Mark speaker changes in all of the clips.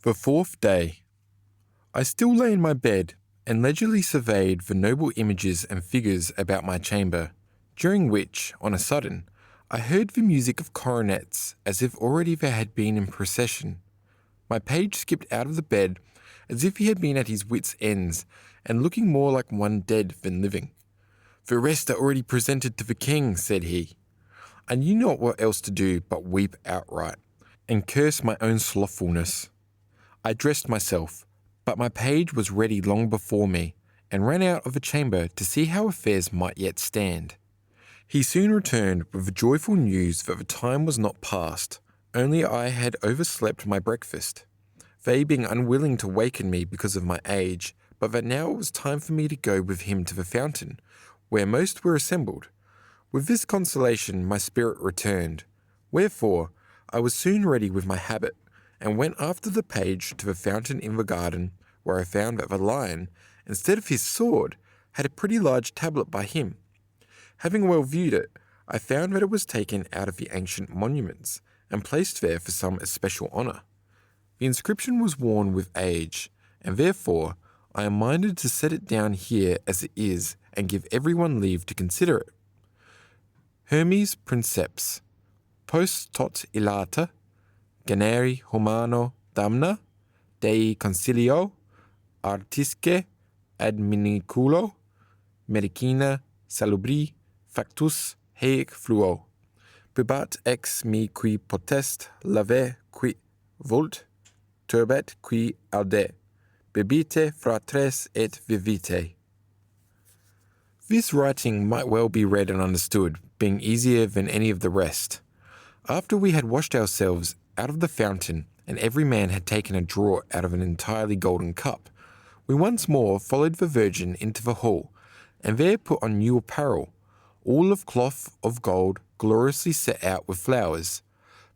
Speaker 1: The fourth day. I still lay in my bed and leisurely surveyed the noble images and figures about my chamber, during which, on a sudden, I heard the music of coronets as if already they had been in procession. My page skipped out of the bed as if he had been at his wits' ends and looking more like one dead than living. "The rest are already presented to the king," said he. I knew not what else to do but weep outright and curse my own slothfulness. I dressed myself, but my page was ready long before me, and ran out of the chamber to see how affairs might yet stand. He soon returned with the joyful news that the time was not past, only I had overslept my breakfast, they being unwilling to waken me because of my age, but that now it was time for me to go with him to the fountain, where most were assembled. With this consolation my spirit returned, wherefore I was soon ready with my habit, and went after the page to the fountain in the garden, where I found that the lion, instead of his sword, had a pretty large tablet by him. Having well viewed it, I found that it was taken out of the ancient monuments, and placed there for some especial honour. The inscription was worn with age, and therefore I am minded to set it down here as it is, and give everyone leave to consider it. Hermes Princeps, post tot illata, generi humano damna, Dei concilio, artisque adminiculo, medicina salubri factus heic fluo, bibat ex me qui potest lave qui vult, turbet qui aude, bibite fratres et vivite. This writing might well be read and understood, being easier than any of the rest. After we had washed ourselves out of the fountain, and every man had taken a draught out of an entirely golden cup, we once more followed the Virgin into the hall, and there put on new apparel, all of cloth of gold, gloriously set out with flowers.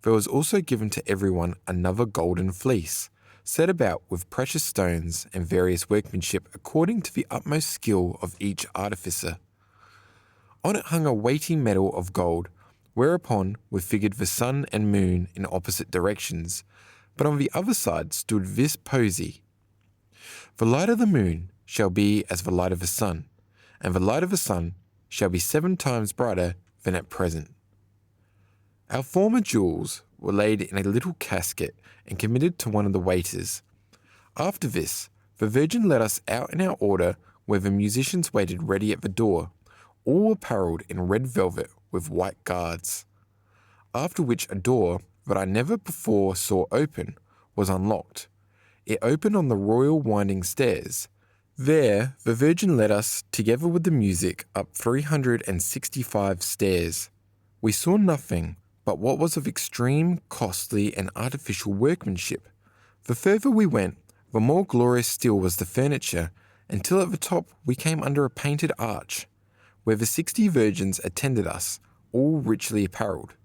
Speaker 1: There was also given to everyone another golden fleece, set about with precious stones and various workmanship according to the utmost skill of each artificer. On it hung a weighty medal of gold, whereupon were figured the sun and moon in opposite directions, but on the other side stood this posy: "The light of the moon shall be as the light of the sun, and the light of the sun shall be 7 times brighter than at present." Our former jewels were laid in a little casket and committed to one of the waiters. After this, the Virgin led us out in our order, where the musicians waited ready at the door, all apparelled in red velvet with white guards. After which a door that I never before saw open was unlocked. It opened on the royal winding stairs. There the Virgin led us, together with the music, up 365 stairs. We saw nothing but what was of extreme, costly, and artificial workmanship. The further we went, the more glorious still was the furniture, until at the top we came under a painted arch, where the 60 virgins attended us, all richly apparelled.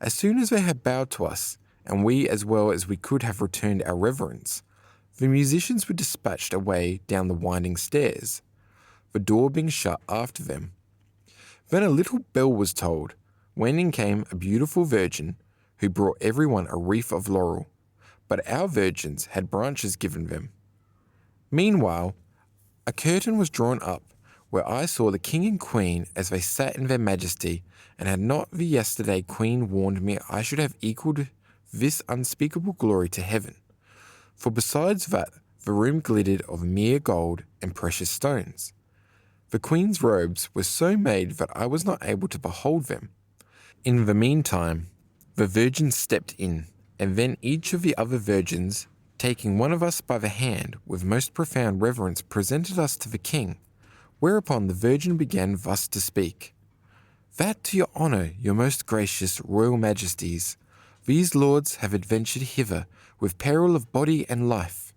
Speaker 1: As soon as they had bowed to us, and we as well as we could have returned our reverence, the musicians were dispatched away down the winding stairs, the door being shut after them. Then a little bell was tolled, when in came a beautiful virgin, who brought everyone a wreath of laurel, but our virgins had branches given them. Meanwhile, a curtain was drawn up, where I saw the king and queen as they sat in their majesty, and had not the yesterday queen warned me I should have equalled this unspeakable glory to heaven. For besides that, the room glittered of mere gold and precious stones. The queen's robes were so made that I was not able to behold them. In the meantime, the virgins stepped in, and then each of the other virgins, taking one of us by the hand, with most profound reverence presented us to the king, whereupon the virgin began thus to speak: "That to your honour, your most gracious royal majesties, these lords have adventured hither with peril of body and life.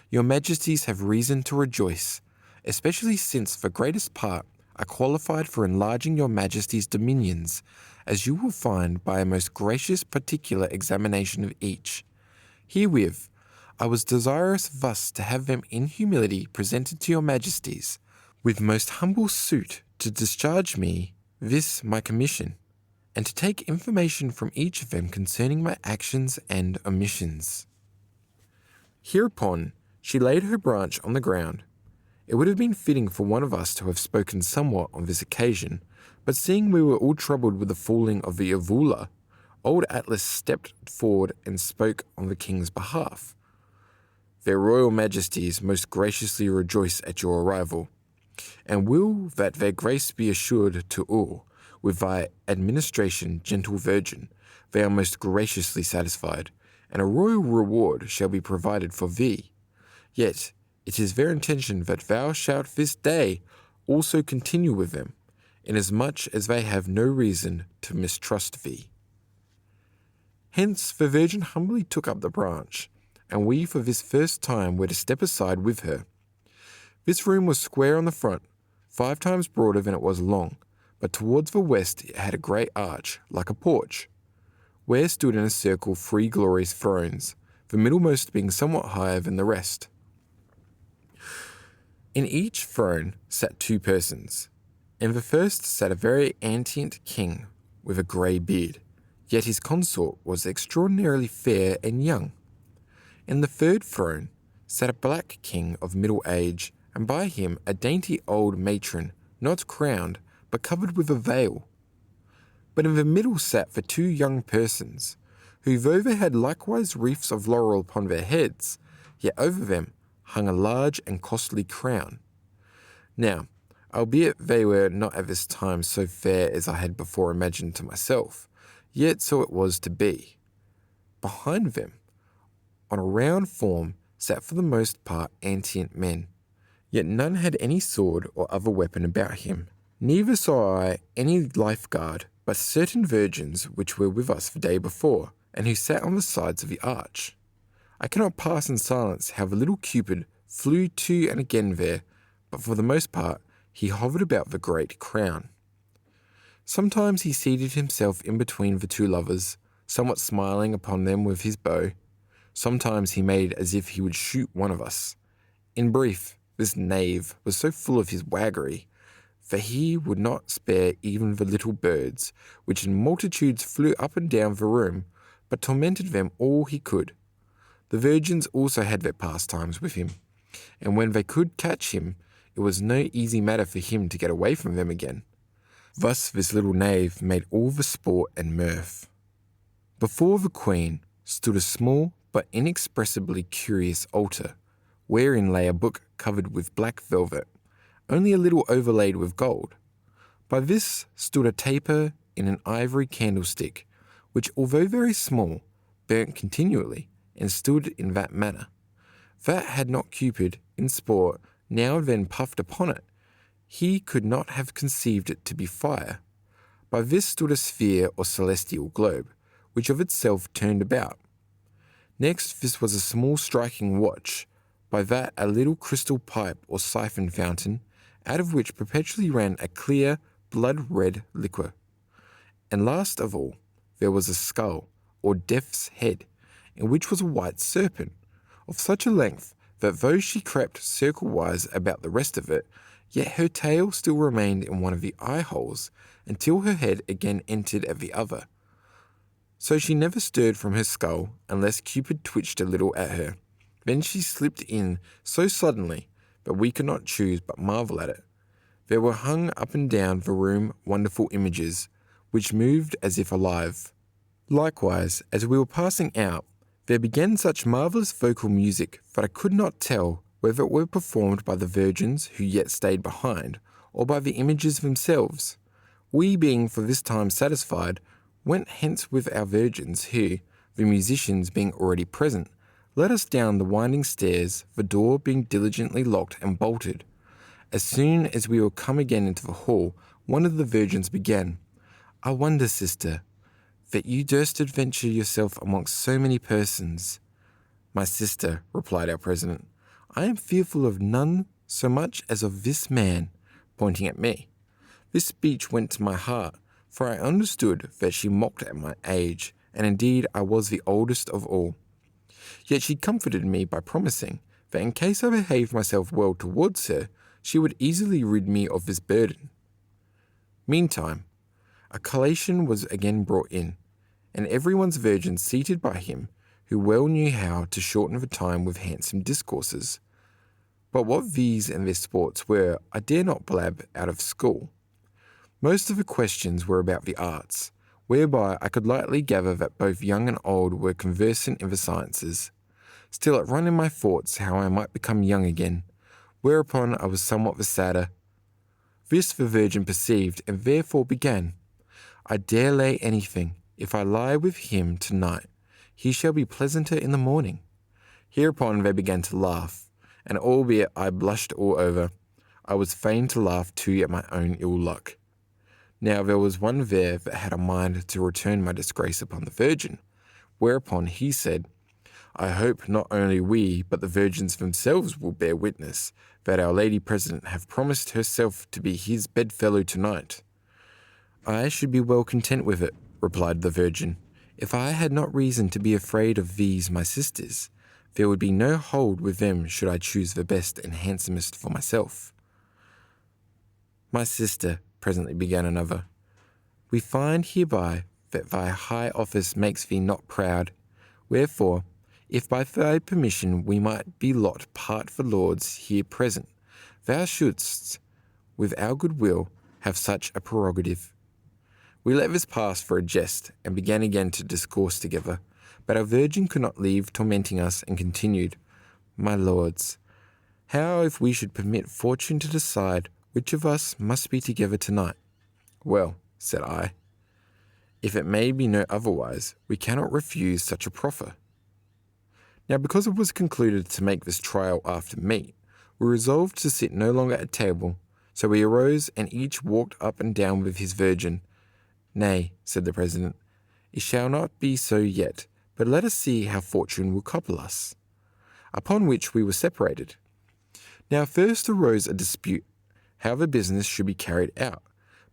Speaker 1: Your majesties have reason to rejoice, especially since the greatest part are qualified for enlarging your majesty's dominions, as you will find by a most gracious particular examination of each. Herewith, I was desirous thus to have them in humility presented to your majesties, with most humble suit to discharge me this my commission, and to take information from each of them concerning my actions and omissions." Hereupon she laid her branch on the ground. It would have been fitting for one of us to have spoken somewhat on this occasion, but seeing we were all troubled with the falling of the Avula, old Atlas stepped forward and spoke on the king's behalf. Their royal majesties most graciously rejoice at your arrival, and will that their grace be assured to all, with thy administration, gentle virgin, they are most graciously satisfied, and a royal reward shall be provided for thee. Yet it is their intention that thou shalt this day also continue with them, inasmuch as they have no reason to mistrust thee. Hence the virgin humbly took up the branch, and we for this first time were to step aside with her. This room was square on the front, 5 times broader than it was long, but towards the west it had a great arch, like a porch, where stood in a circle 3 glorious thrones, the middlemost being somewhat higher than the rest. In each throne sat 2 persons. In the first sat a very antient king with a grey beard, yet his consort was extraordinarily fair and young. In the third throne sat a black king of middle age, and by him a dainty old matron, not crowned, but covered with a veil. But in the middle sat the 2 young persons, who though they had likewise wreaths of laurel upon their heads, yet over them hung a large and costly crown. Now, albeit they were not at this time so fair as I had before imagined to myself, yet so it was to be. Behind them, on a round form, sat for the most part antient men, yet none had any sword or other weapon about him. Neither saw I any lifeguard, but certain virgins which were with us the day before, and who sat on the sides of the arch. I cannot pass in silence how the little Cupid flew to and again there, but for the most part he hovered about the great crown. Sometimes he seated himself in between the 2 lovers, somewhat smiling upon them with his bow. Sometimes he made as if he would shoot one of us. In brief, this knave was so full of his waggery that he would not spare even the little birds, which in multitudes flew up and down the room, but tormented them all he could. The virgins also had their pastimes with him, and when they could catch him, it was no easy matter for him to get away from them again. Thus this little knave made all the sport and mirth. Before the queen stood a small but inexpressibly curious altar, wherein lay a book covered with black velvet, only a little overlaid with gold. By this stood a taper in an ivory candlestick, which, although very small, burnt continually, and stood in that manner. That had not Cupid, in sport, now and then puffed upon it, he could not have conceived it to be fire. By this stood a sphere or celestial globe, which of itself turned about. Next this was a small striking watch, by that a little crystal pipe or siphon fountain, out of which perpetually ran a clear, blood-red liquor. And last of all, there was a skull, or death's head, in which was a white serpent, of such a length that though she crept circle-wise about the rest of it, yet her tail still remained in one of the eye-holes, until her head again entered at the other. So she never stirred from her skull, unless Cupid twitched a little at her. Then she slipped in so suddenly that we could not choose but marvel at it. There were hung up and down the room wonderful images, which moved as if alive. Likewise, as we were passing out, there began such marvellous vocal music that I could not tell whether it were performed by the virgins who yet stayed behind, or by the images themselves. We being for this time satisfied, went hence with our virgins who, the musicians being already present, led us down the winding stairs, the door being diligently locked and bolted. As soon as we were come again into the hall, one of the virgins began, "I wonder, sister, that you durst adventure yourself amongst so many persons." "My sister," replied our president, "I am fearful of none so much as of this man," pointing at me. This speech went to my heart, for I understood that she mocked at my age, and indeed I was the oldest of all. Yet she comforted me by promising that in case I behaved myself well towards her, she would easily rid me of this burden. Meantime, a collation was again brought in, and everyone's virgin seated by him, who well knew how to shorten the time with handsome discourses. But what these and their sports were, I dare not blab out of school. Most of the questions were about the arts, whereby I could lightly gather that both young and old were conversant in the sciences. Still it run in my thoughts how I might become young again, whereupon I was somewhat the sadder. This the Virgin perceived, and therefore began, I dare lay anything, if I lie with him tonight, he shall be pleasanter in the morning. Hereupon they began to laugh, and albeit I blushed all over, I was fain to laugh too at my own ill luck. Now there was one there that had a mind to return my disgrace upon the Virgin, whereupon he said, I hope not only we, but the virgins themselves will bear witness that our Lady President have promised herself to be his bedfellow tonight. I should be well content with it, replied the Virgin. If I had not reason to be afraid of these my sisters, there would be no hold with them should I choose the best and handsomest for myself. My sister, presently began another, we find hereby that thy high office makes thee not proud, wherefore, if by thy permission we might be lot part for lords here present, thou shouldst, with our good will, have such a prerogative. We let this pass for a jest, and began again to discourse together, but our Virgin could not leave tormenting us, and continued, My lords, how if we should permit fortune to decide which of us must be together tonight? Well, said I, if it may be no otherwise, we cannot refuse such a proffer. Now because it was concluded to make this trial after meat, we resolved to sit no longer at table, so we arose and each walked up and down with his Virgin. Nay, said the President, it shall not be so yet, but let us see how fortune will couple us. Upon which we were separated. Now first arose a dispute, how the business should be carried out,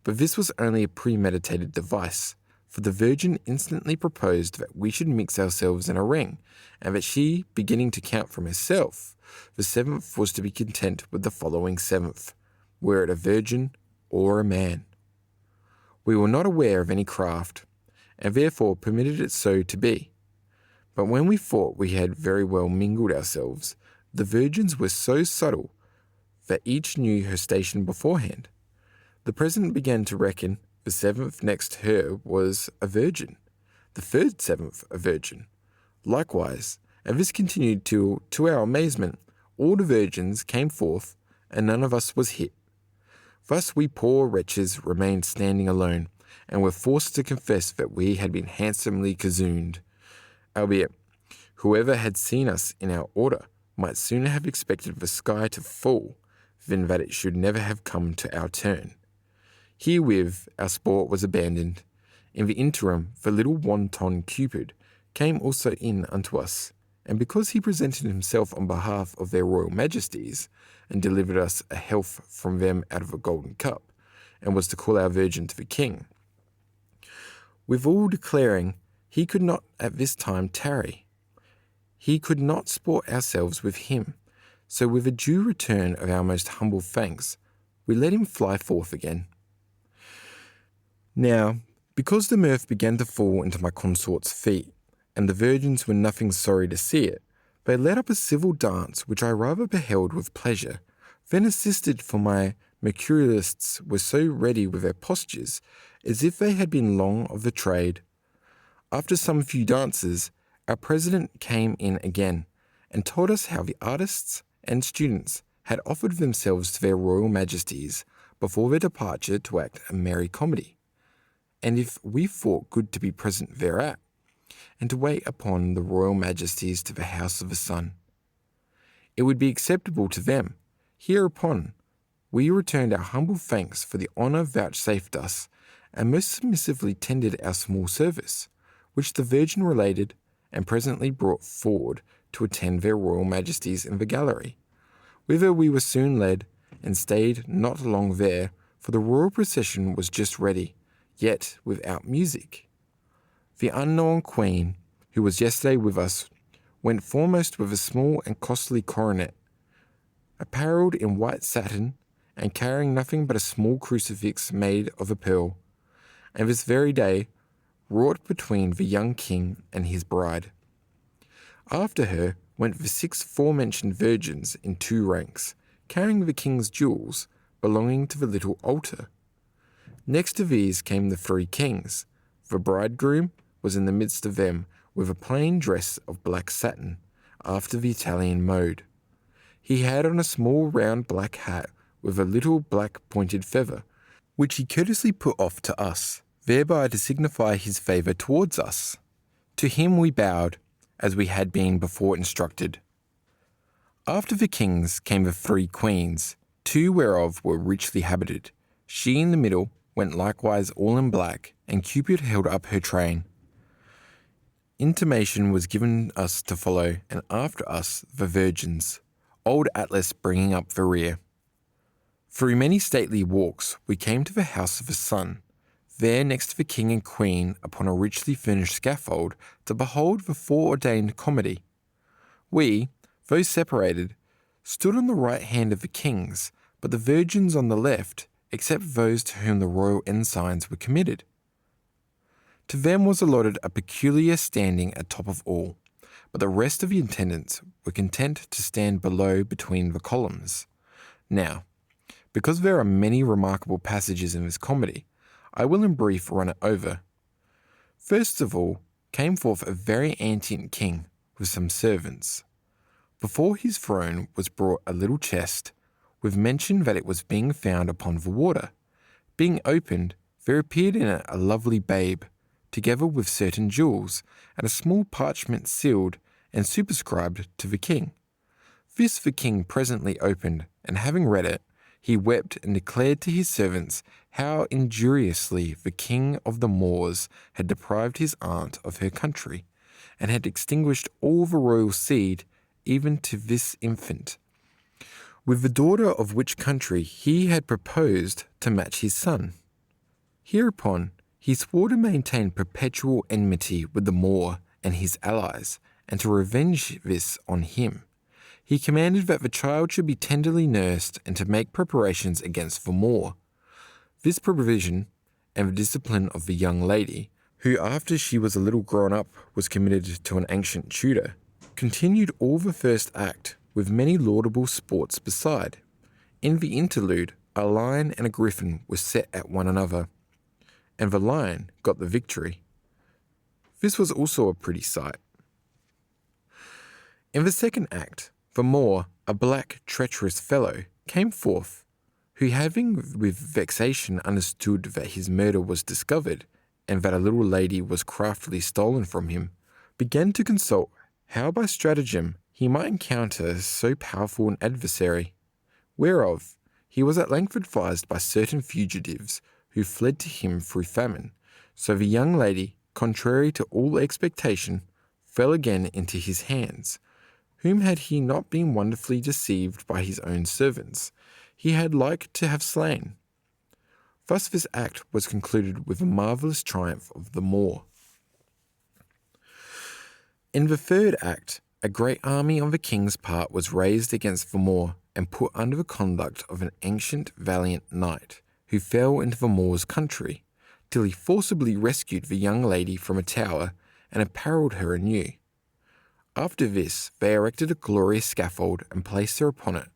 Speaker 1: but this was only a premeditated device, for the Virgin instantly proposed that we should mix ourselves in a ring, and that she, beginning to count from herself, the seventh was to be content with the following seventh, were it a virgin or a man. We were not aware of any craft, and therefore permitted it so to be. But when we thought we had very well mingled ourselves, the virgins were so subtle that each knew her station beforehand. The President began to reckon the seventh next her was a virgin, the third seventh a virgin. Likewise, and this continued till, to our amazement, all the virgins came forth, and none of us was hit. Thus we poor wretches remained standing alone, and were forced to confess that we had been handsomely gazooned, albeit whoever had seen us in our order might sooner have expected the sky to fall than that it should never have come to our turn. Herewith our sport was abandoned. In the interim the little wanton Cupid came also in unto us, and because he presented himself on behalf of their royal majesties, and delivered us a health from them out of a golden cup, and was to call our Virgin to the king, withal declaring he could not at this time tarry, he could not sport ourselves with him, so with a due return of our most humble thanks, we let him fly forth again. Now, because the mirth began to fall into my consort's feet, and the virgins were nothing sorry to see it, they led up a civil dance which I rather beheld with pleasure, then assisted, for my mercurialists were so ready with their postures, as if they had been long of the trade. After some few dances, our President came in again, and told us how the artists and students had offered themselves to their royal majesties before their departure to act a merry comedy, and if we thought good to be present thereat, and to wait upon the royal majesties to the house of the sun, it would be acceptable to them. Hereupon we returned our humble thanks for the honour vouchsafed us, and most submissively tendered our small service, which the Virgin related, and presently brought forward to attend their royal majesties in the gallery, whither we were soon led, and stayed not long there, for the royal procession was just ready, yet without music. The unknown queen, who was yesterday with us, went foremost with a small and costly coronet, apparelled in white satin, and carrying nothing but a small crucifix made of a pearl, and this very day wrought between the young king and his bride. After her went the 6 forementioned virgins in 2 ranks, carrying the king's jewels belonging to the little altar. Next to these came the 3 kings. The bridegroom was in the midst of them with a plain dress of black satin, after the Italian mode. He had on a small round black hat with a little black pointed feather, which he courteously put off to us, thereby to signify his favour towards us. To him we bowed, as we had been before instructed. After the kings came the 3 queens, 2 whereof were richly habited. She in the middle went likewise all in black, and Cupid held up her train. Intimation was given us to follow, and after us the virgins, old Atlas bringing up the rear. Through many stately walks we came to the house of the sun, there next to the king and queen upon a richly furnished scaffold to behold the foreordained comedy. We, though separated, stood on the right hand of the kings, but the virgins on the left, except those to whom the royal ensigns were committed. To them was allotted a peculiar standing at top of all, but the rest of the attendants were content to stand below between the columns. Now, because there are many remarkable passages in this comedy, I will in brief run it over. First of all came forth a very antient king with some servants. Before his throne was brought a little chest, with mention that it was being found upon the water. Being opened, there appeared in it a lovely babe, together with certain jewels, and a small parchment sealed and superscribed to the king. This the king presently opened, and having read it, he wept and declared to his servants how injuriously the king of the Moors had deprived his aunt of her country, and had extinguished all the royal seed, even to this infant, with the daughter of which country he had proposed to match his son. Hereupon he swore to maintain perpetual enmity with the Moor and his allies, and to revenge this on him. He commanded that the child should be tenderly nursed and to make preparations against the Moor. This provision, and the discipline of the young lady, who after she was a little grown up was committed to an ancient tutor, continued all the first act, with many laudable sports beside. In the interlude, a lion and a griffin were set at one another, and the lion got the victory. This was also a pretty sight. In the second act, the Moor, a black, treacherous fellow, came forth, who having with vexation understood that his murder was discovered, and that a little lady was craftily stolen from him, began to consult how by stratagem he might encounter so powerful an adversary, whereof he was at length advised by certain fugitives who fled to him through famine. So the young lady, contrary to all expectation, fell again into his hands, whom had he not been wonderfully deceived by his own servants, he had like to have slain. Thus this act was concluded with a marvellous triumph of the Moor. In the third act, a great army on the king's part was raised against the Moor and put under the conduct of an ancient valiant knight, who fell into the Moor's country, till he forcibly rescued the young lady from a tower and apparelled her anew. After this, they erected a glorious scaffold and placed her upon it.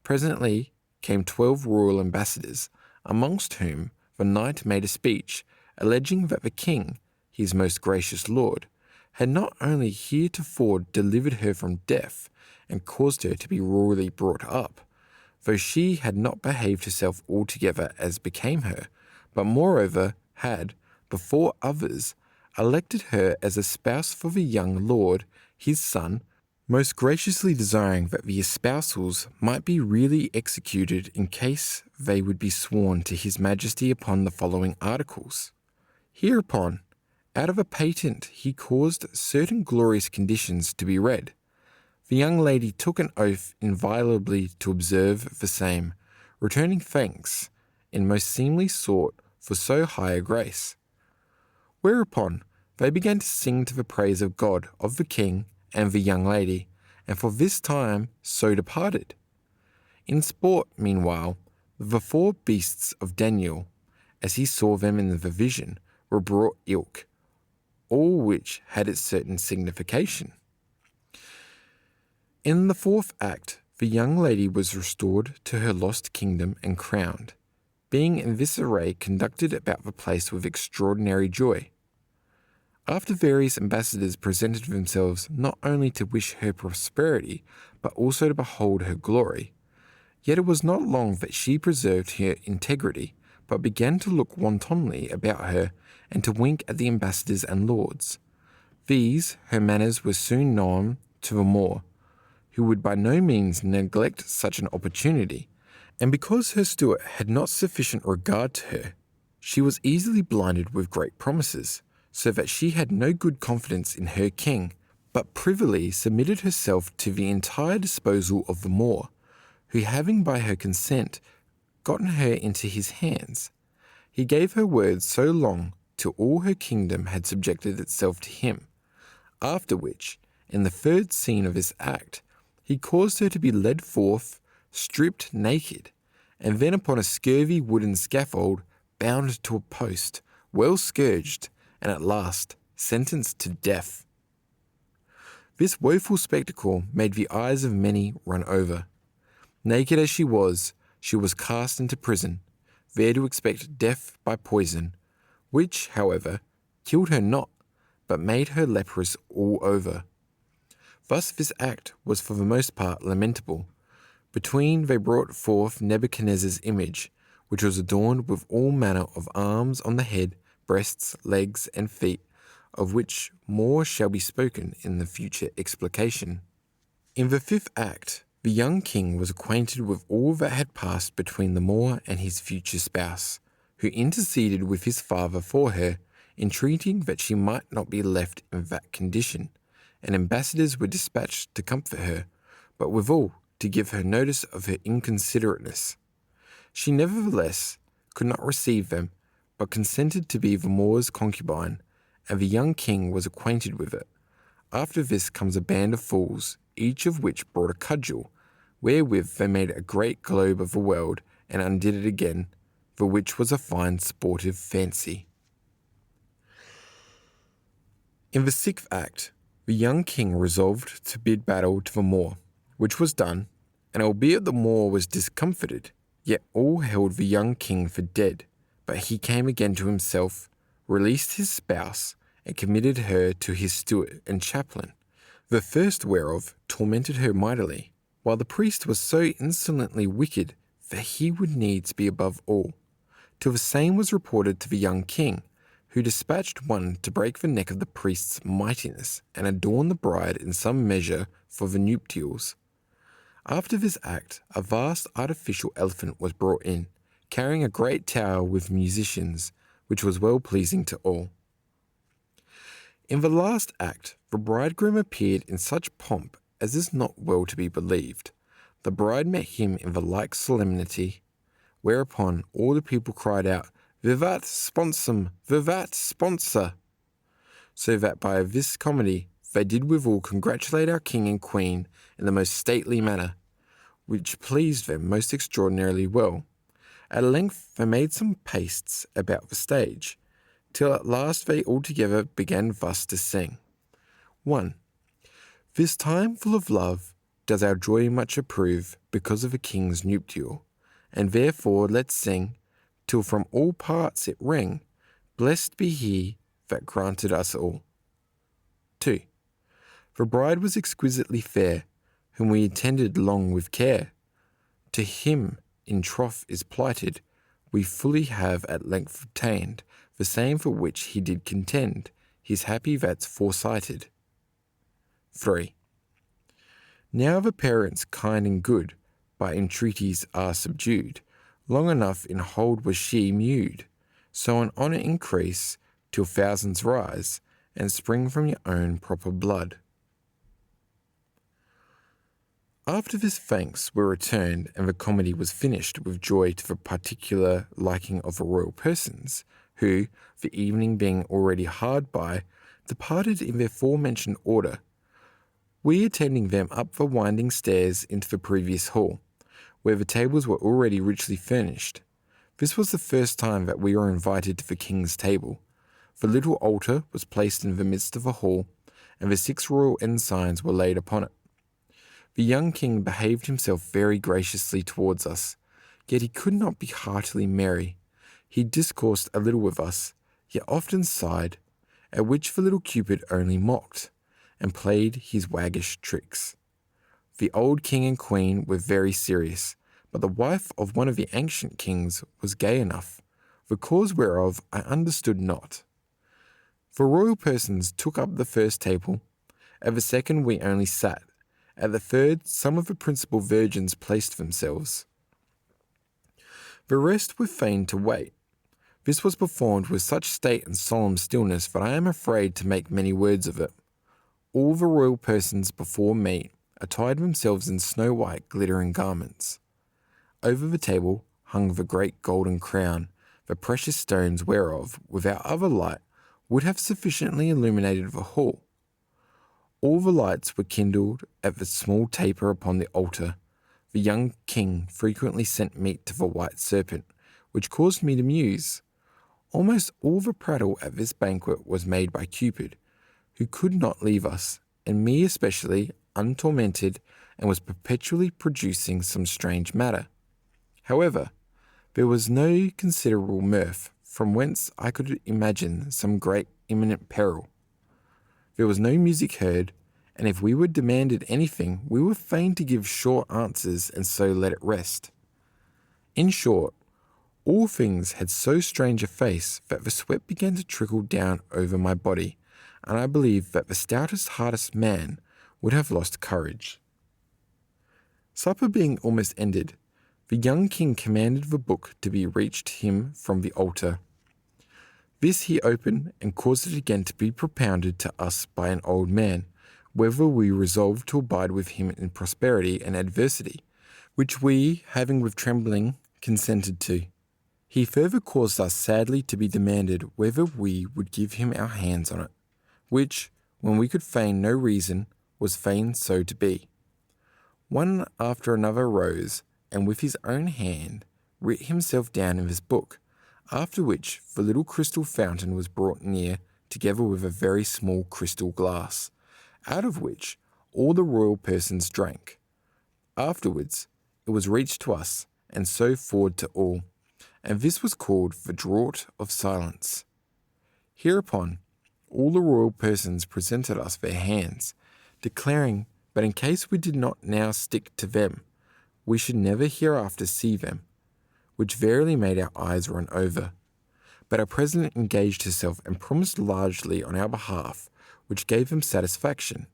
Speaker 1: Presently came 12 royal ambassadors, amongst whom the knight made a speech, alleging that the king, his most gracious lord, had not only heretofore delivered her from death and caused her to be royally brought up, though she had not behaved herself altogether as became her, but moreover had, before others, elected her as a spouse for the young lord, his son, most graciously desiring that the espousals might be really executed in case they would be sworn to his majesty upon the following articles. Hereupon, out of a patent he caused certain glorious conditions to be read. The young lady took an oath inviolably to observe the same, returning thanks in most seemly sort for so high a grace. Whereupon they began to sing to the praise of God, of the king, and the young lady, and for this time so departed. In sport, meanwhile, the 4 beasts of Daniel, as he saw them in the vision, were brought ilk, all which had its certain signification. In the fourth act, the young lady was restored to her lost kingdom and crowned, being in this array conducted about the place with extraordinary joy. After various ambassadors presented themselves not only to wish her prosperity, but also to behold her glory, yet it was not long that she preserved her integrity, but began to look wantonly about her and to wink at the ambassadors and lords. These, her manners were soon known to the Moor, who would by no means neglect such an opportunity, and because her steward had not sufficient regard to her, she was easily blinded with great promises, so that she had no good confidence in her king, but privily submitted herself to the entire disposal of the Moor, who having by her consent gotten her into his hands, he gave her word so long till all her kingdom had subjected itself to him, after which, in the third scene of this act, he caused her to be led forth, stripped naked, and then upon a scurvy wooden scaffold bound to a post, well scourged, and at last sentenced to death. This woeful spectacle made the eyes of many run over. Naked as she was cast into prison, there to expect death by poison, which, however, killed her not, but made her leprous all over. Thus this act was for the most part lamentable. Between they brought forth Nebuchadnezzar's image, which was adorned with all manner of arms on the head, breasts, legs, and feet, of which more shall be spoken in the future explication. In the fifth act, the young king was acquainted with all that had passed between the Moor and his future spouse, who interceded with his father for her, entreating that she might not be left in that condition, and ambassadors were dispatched to comfort her, but withal to give her notice of her inconsiderateness. She nevertheless could not receive them, but consented to be the Moor's concubine, and the young king was acquainted with it. After this comes a band of fools, each of which brought a cudgel, wherewith they made a great globe of the world, and undid it again, for which was a fine sportive fancy. In the sixth act, the young king resolved to bid battle to the Moor, which was done, and albeit the Moor was discomfited, yet all held the young king for dead. But he came again to himself, released his spouse, and committed her to his steward and chaplain, the first whereof tormented her mightily, while the priest was so insolently wicked that he would needs be above all, till the same was reported to the young king, who dispatched one to break the neck of the priest's mightiness and adorn the bride in some measure for the nuptials. After this act, a vast artificial elephant was brought in, carrying a great tower with musicians, which was well pleasing to all. In the last act, the bridegroom appeared in such pomp as is not well to be believed. The bride met him in the like solemnity, whereupon all the people cried out, "Vivat sponsum! Vivat sponsor!" So that by this comedy they did withal congratulate our king and queen in the most stately manner, which pleased them most extraordinarily well. At length they made some pastes about the stage, till at last they altogether began thus to sing. 1. This time full of love does our joy much approve, because of a king's nuptial, and therefore let's sing, till from all parts it rang, blessed be he that granted us all. 2. The bride was exquisitely fair, whom we attended long with care. To him in troth is plighted, we fully have at length obtained the same for which he did contend, his happy that's foresighted. 3. Now the parents kind and good, by entreaties are subdued, long enough in hold was she mewed, so an honour increase, till thousands rise, and spring from your own proper blood. After this thanks were returned, and the comedy was finished with joy to the particular liking of the royal persons, who, the evening being already hard by, departed in their forementioned order, we attending them up the winding stairs into the previous hall, where the tables were already richly furnished. This was the first time that we were invited to the king's table. The little altar was placed in the midst of the hall, and the 6 royal ensigns were laid upon it. The young king behaved himself very graciously towards us, yet he could not be heartily merry. He discoursed a little with us, yet often sighed, at which the little Cupid only mocked, and played his waggish tricks. The old king and queen were very serious, but the wife of one of the ancient kings was gay enough, the cause whereof I understood not. The royal persons took up the first table, at the second we only sat, at the third some of the principal virgins placed themselves. The rest were fain to wait. This was performed with such state and solemn stillness that I am afraid to make many words of it. All the royal persons before me attired themselves in snow-white glittering garments. Over the table hung the great golden crown, the precious stones whereof, without other light, would have sufficiently illuminated the hall. All the lights were kindled at the small taper upon the altar. The young king frequently sent meat to the white serpent, which caused me to muse. Almost all the prattle at this banquet was made by Cupid, who could not leave us, and me especially, untormented, and was perpetually producing some strange matter. However, there was no considerable mirth, from whence I could imagine some great imminent peril. There was no music heard, and if we were demanded anything, we were fain to give short answers and so let it rest. In short, all things had so strange a face that the sweat began to trickle down over my body, and I believe that the stoutest hearted man would have lost courage. Supper being almost ended, the young king commanded the book to be reached him from the altar. This he opened and caused it again to be propounded to us by an old man, whether we resolved to abide with him in prosperity and adversity, which we, having with trembling, consented to. He further caused us sadly to be demanded whether we would give him our hands on it, which, when we could feign no reason, was fain so to be. One after another rose, and with his own hand writ himself down in this book, after which the little crystal fountain was brought near, together with a very small crystal glass, out of which all the royal persons drank. Afterwards it was reached to us, and so forward to all, and this was called the draught of silence. Hereupon all the royal persons presented us their hands, declaring that in case we did not now stick to them, we should never hereafter see them, which verily made our eyes run over. But our president engaged herself and promised largely on our behalf, which gave them satisfaction.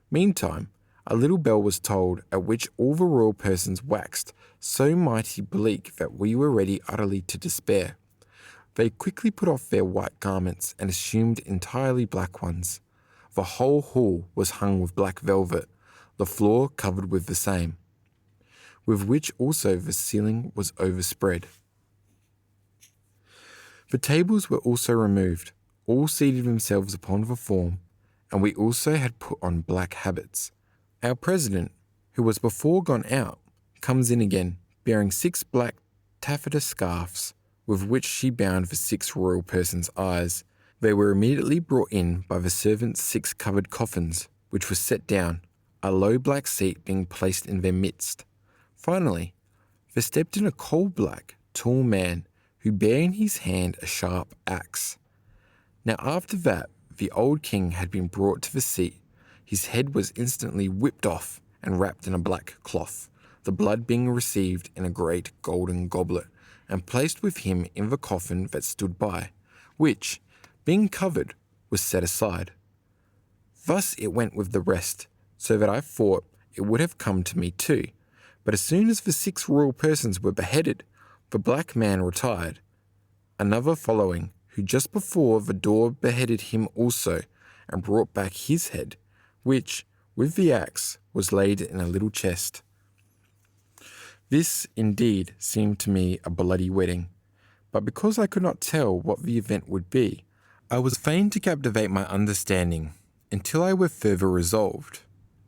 Speaker 1: Meantime, a little bell was tolled, at which all the royal persons waxed so mighty bleak that we were ready utterly to despair. They quickly put off their white garments and assumed entirely black ones. The whole hall was hung with black velvet, the floor covered with the same, with which also the ceiling was overspread. The tables were also removed, all seated themselves upon the form, and we also had put on black habits. Our president, who was before gone out, comes in again, bearing 6 black taffeta scarfs, with which she bound the 6 royal persons' eyes. They were immediately brought in by the servants 6 covered coffins, which were set down, a low black seat being placed in their midst. Finally, there stepped in a coal-black, tall man, who bare in his hand a sharp axe. Now after that, the old king had been brought to the seat. His head was instantly whipped off and wrapped in a black cloth, the blood being received in a great golden goblet, and placed with him in the coffin that stood by, which, being covered, was set aside. Thus it went with the rest, so that I thought it would have come to me too. But as soon as the 6 royal persons were beheaded, the black man retired, another following, who just before the door beheaded him also, and brought back his head, which, with the axe, was laid in a little chest. This, indeed, seemed to me a bloody wedding, but because I could not tell what the event would be, I was fain to captivate my understanding, until I were further resolved.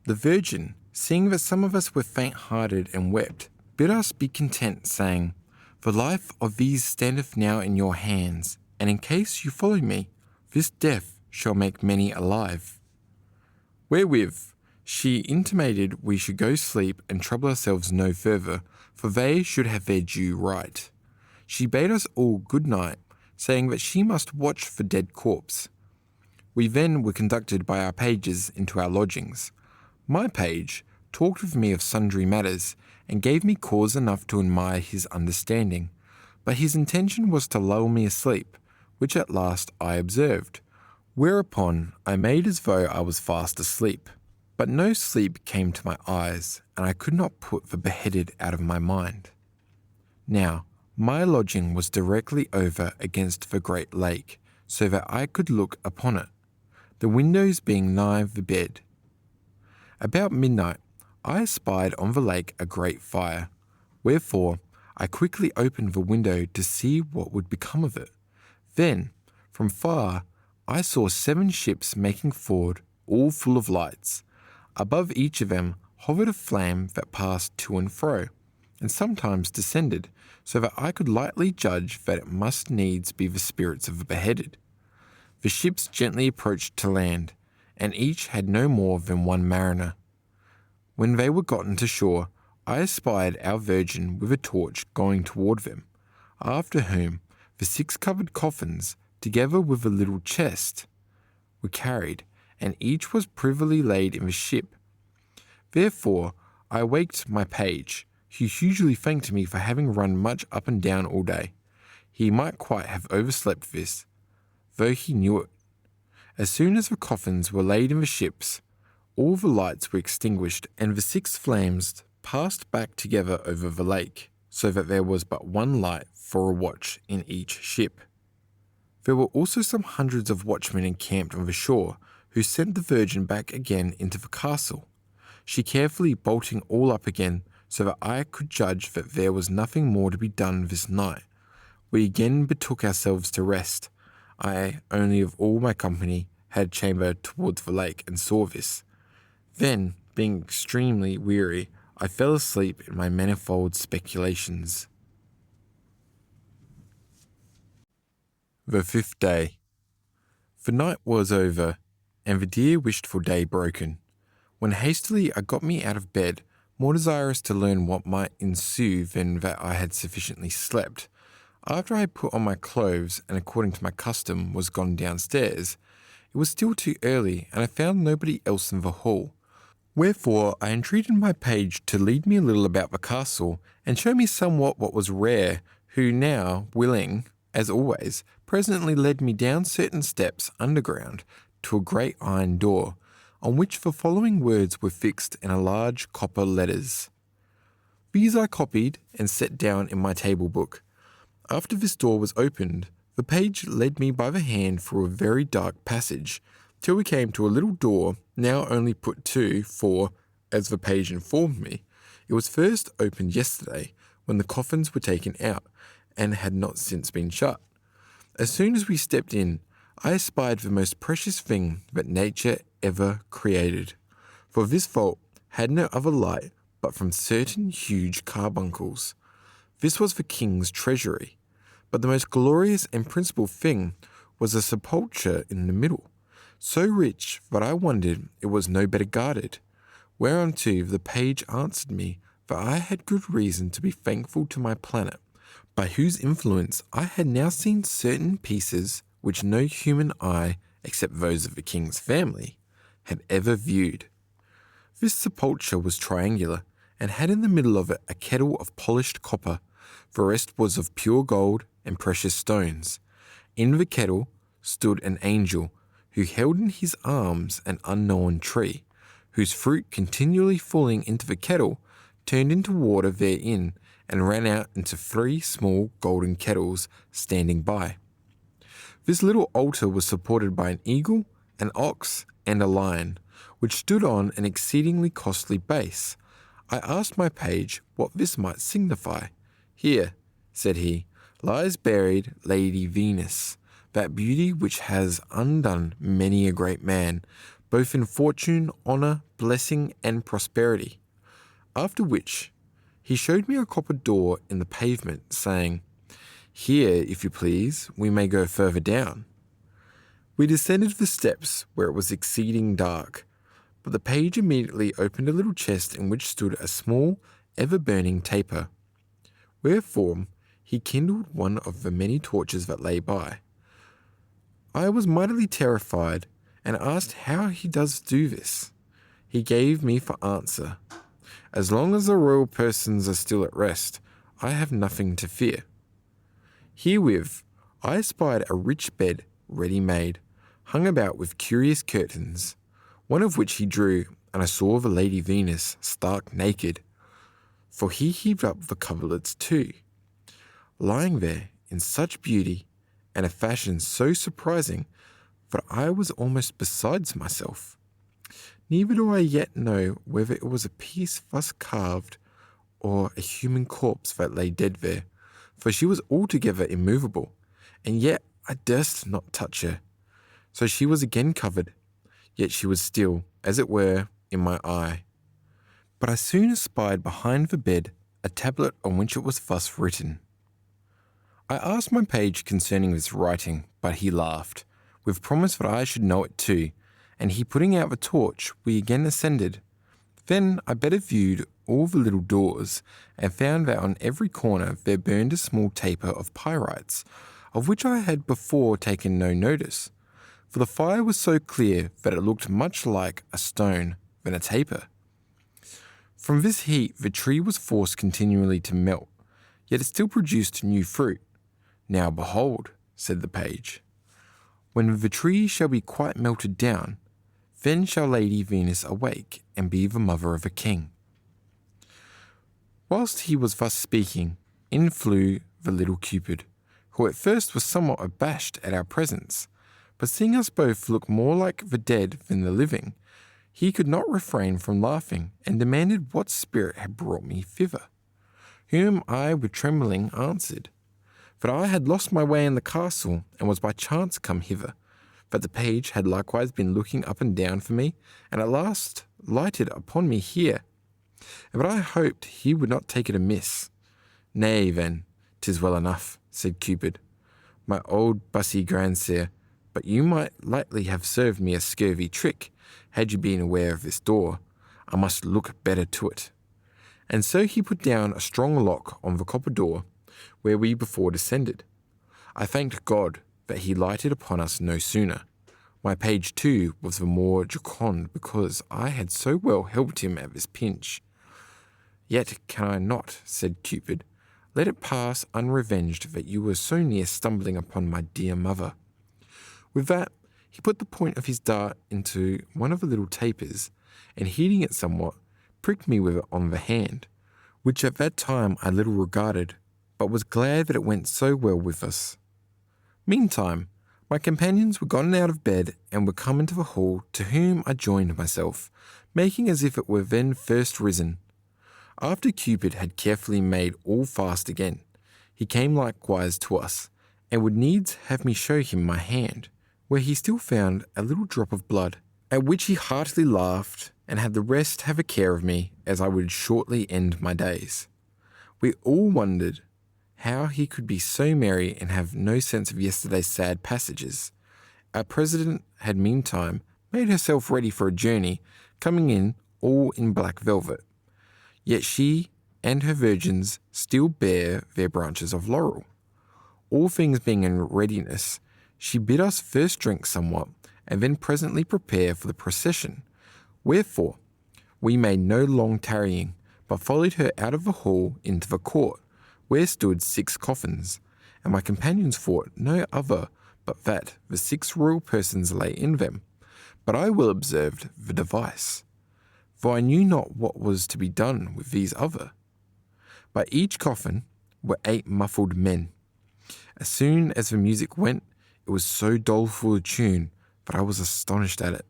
Speaker 1: The Virgin, seeing that some of us were faint-hearted and wept, bid us be content, saying, "The life of these standeth now in your hands, and in case you follow me, this death shall make many alive." Wherewith She intimated we should go sleep and trouble ourselves no further, for they should have their due right. She bade us all good night, saying that she must watch for dead corpse. We then were conducted by our pages into our lodgings. My page talked with me of sundry matters, and gave me cause enough to admire his understanding, but his intention was to lull me asleep, which at last I observed, whereupon I made as though I was fast asleep. But no sleep came to my eyes, and I could not put the beheaded out of my mind. Now, my lodging was directly over against the great lake, so that I could look upon it, the windows being nigh the bed. About midnight, I espied on the lake a great fire, wherefore I quickly opened the window to see what would become of it. Then, from far, I saw 7 ships making forward, all full of lights. Above each of them hovered a flame that passed to and fro, and sometimes descended, so that I could lightly judge that it must needs be the spirits of the beheaded. The ships gently approached to land, and each had no more than 1 mariner. When they were gotten to shore, I espied our Virgin with a torch going toward them, after whom the 6 covered coffins, together with a little chest, were carried, and each was privily laid in the ship. Therefore I waked my page, who hugely thanked me for having run much up and down all day. He might quite have overslept this, though he knew it. As soon as the coffins were laid in the ships, all the lights were extinguished, and the 6 flames passed back together over the lake, so that there was but 1 light for a watch in each ship. There were also some hundreds of watchmen encamped on the shore, who sent the Virgin back again into the castle, she carefully bolting all up again, so that I could judge that there was nothing more to be done this night. We again betook ourselves to rest. I only of all my company had chamber towards the lake, and saw this. Then, being extremely weary, I fell asleep in my manifold speculations. The 5th day. The night was over, and the dear wished-for day broken, when hastily I got me out of bed, more desirous to learn what might ensue than that I had sufficiently slept. After I had put on my clothes, and according to my custom was gone downstairs, it was still too early, and I found nobody else in the hall. Wherefore I entreated my page to lead me a little about the castle, and show me somewhat what was rare, who now, willing, as always, presently led me down certain steps underground to a great iron door, on which the following words were fixed in a large copper letters. These I copied and set down in my table book. After this door was opened, the page led me by the hand through a very dark passage, till we came to a little door, now only put to, for, as the page informed me, it was first opened yesterday, when the coffins were taken out, and had not since been shut. As soon as we stepped in, I espied the most precious thing that nature ever created, for this vault had no other light but from certain huge carbuncles. This was the king's treasury, but the most glorious and principal thing was a sepulchre in the middle, so rich that I wondered it was no better guarded, whereunto the page answered me that I had good reason to be thankful to my planet, by whose influence I had now seen certain pieces which no human eye, except those of the king's family, had ever viewed. This sepulchre was triangular, and had in the middle of it a kettle of polished copper. The rest was of pure gold and precious stones. In the kettle stood an angel, who held in his arms an unknown tree, whose fruit continually falling into the kettle turned into water therein, and ran out into 3 small golden kettles standing by. This little altar was supported by an eagle, an ox, and a lion, which stood on an exceedingly costly base. I asked my page what this might signify. Here, said he, lies buried Lady Venus, that beauty which has undone many a great man, both in fortune, honour, blessing, and prosperity. After which, he showed me a copper door in the pavement, saying, Here, if you please, we may go further down. We descended the steps, where it was exceeding dark, but the page immediately opened a little chest in which stood a small, ever-burning taper. Wherefore he kindled one of the many torches that lay by. I was mightily terrified, and asked how he does do this. He gave me for answer, "As long as the royal persons are still at rest, I have nothing to fear." Herewith I espied a rich bed ready made, hung about with curious curtains, one of which he drew, and I saw the Lady Venus stark naked, for he heaved up the coverlets too, lying there in such beauty, and a fashion so surprising that I was almost besides myself. Neither do I yet know whether it was a piece thus carved, or a human corpse that lay dead there, for she was altogether immovable, and yet I durst not touch her. So she was again covered, yet she was still, as it were, in my eye. But I soon espied behind the bed a tablet on which it was thus written. I asked my page concerning this writing, but he laughed, with promise that I should know it too, and he putting out the torch, we again ascended. Then I better viewed all the little doors, and found that on every corner there burned a small taper of pyrites, of which I had before taken no notice, for the fire was so clear that it looked much like a stone than a taper. From this heat the tree was forced continually to melt, yet it still produced new fruit. Now behold, said the page, when the tree shall be quite melted down, then shall Lady Venus awake and be the mother of a king. Whilst he was thus speaking, in flew the little Cupid, who at first was somewhat abashed at our presence, but seeing us both look more like the dead than the living, he could not refrain from laughing, and demanded what spirit had brought me thither, whom I with trembling answered, that I had lost my way in the castle, and was by chance come hither, that the page had likewise been looking up and down for me, and at last lighted upon me here, but I hoped he would not take it amiss. Nay, then, 'tis well enough, said Cupid, my old bussy grandsire, but you might lightly have served me a scurvy trick, had you been aware of this door. I must look better to it. And so he put down a strong lock on the copper door, where we before descended. I thanked God that he lighted upon us no sooner. My page too was the more jocund because I had so well helped him at this pinch. Yet can I not, said Cupid, let it pass unrevenged that you were so near stumbling upon my dear mother. With that, he put the point of his dart into one of the little tapers, and heating it somewhat, pricked me with it on the hand, which at that time I little regarded, but was glad that it went so well with us. Meantime, my companions were gotten out of bed and were come into the hall, to whom I joined myself, making as if it were then first risen. After Cupid had carefully made all fast again, he came likewise to us, and would needs have me show him my hand, where he still found a little drop of blood, at which he heartily laughed, and had the rest have a care of me, as I would shortly end my days. We all wondered how he could be so merry and have no sense of yesterday's sad passages. Our president had meantime made herself ready for a journey, coming in all in black velvet. Yet she and her virgins still bear their branches of laurel. All things being in readiness, she bid us first drink somewhat, and then presently prepare for the procession. Wherefore, we made no long tarrying, but followed her out of the hall into the court, where stood 6 coffins, and my companions thought no other but that the 6 royal persons lay in them. But I well observed the device, for I knew not what was to be done with these other. By each coffin were 8 muffled men. As soon as the music went, it was so doleful a tune that I was astonished at it.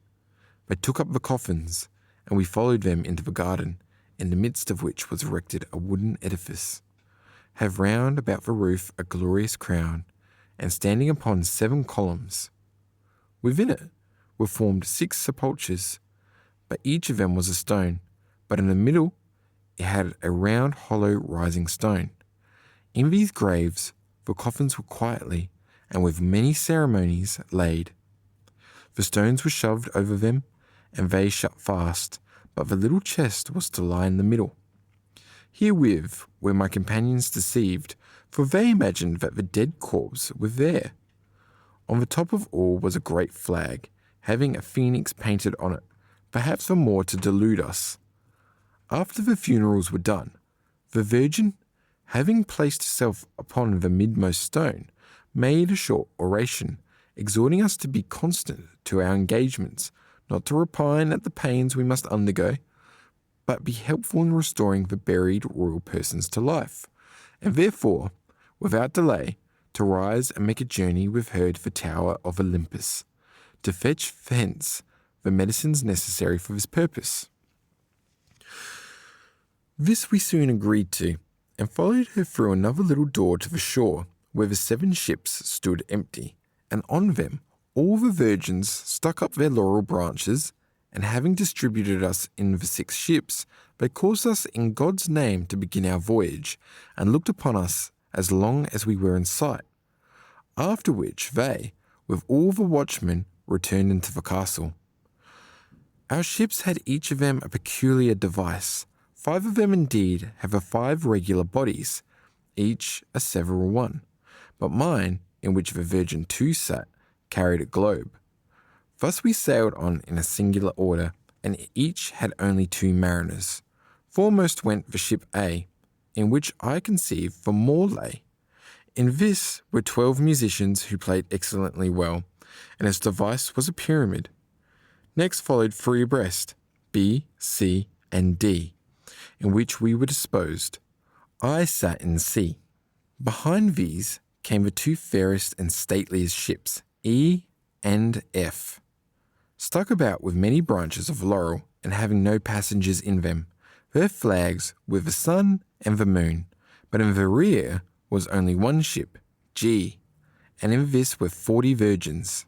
Speaker 1: They took up the coffins, and we followed them into the garden, in the midst of which was erected a wooden edifice, have round about the roof a glorious crown, and standing upon 7 columns. Within it were formed 6 sepulchres, but each of them was a stone, but in the middle it had a round hollow rising stone. In these graves the coffins were quietly, and with many ceremonies, laid. The stones were shoved over them, and they shut fast, but the little chest was to lie in the middle. Herewith were my companions deceived, for they imagined that the dead corpse was there. On the top of all was a great flag, having a phoenix painted on it, perhaps the more to delude us. After the funerals were done, the Virgin, having placed herself upon the midmost stone, made a short oration, exhorting us to be constant to our engagements, not to repine at the pains we must undergo, but be helpful in restoring the buried royal persons to life, and therefore, without delay, to rise and make a journey with her to the tower of Olympus, to fetch thence the medicines necessary for this purpose. This we soon agreed to, and followed her through another little door to the shore, where the 7 ships stood empty, and on them all the virgins stuck up their laurel branches, and having distributed us in the 6 ships, they caused us in God's name to begin our voyage, and looked upon us as long as we were in sight. After which they, with all the watchmen, returned into the castle. Our ships had each of them a peculiar device. 5 of them indeed have the 5 regular bodies, each a several one, but mine, in which the Virgin too sat, carried a globe. Thus we sailed on in a singular order, and each had only 2 mariners. Foremost went the ship A, in which I conceived the Moor lay. In this were 12 musicians who played excellently well, and its device was a pyramid. Next followed 3 abreast, B, C, and D, in which we were disposed. I sat in C. Behind these came the 2 fairest and stateliest ships, E and F, stuck about with many branches of laurel, and having no passengers in them. Their flags were the sun and the moon, but in the rear was only 1 ship, G, and in this were 40 virgins.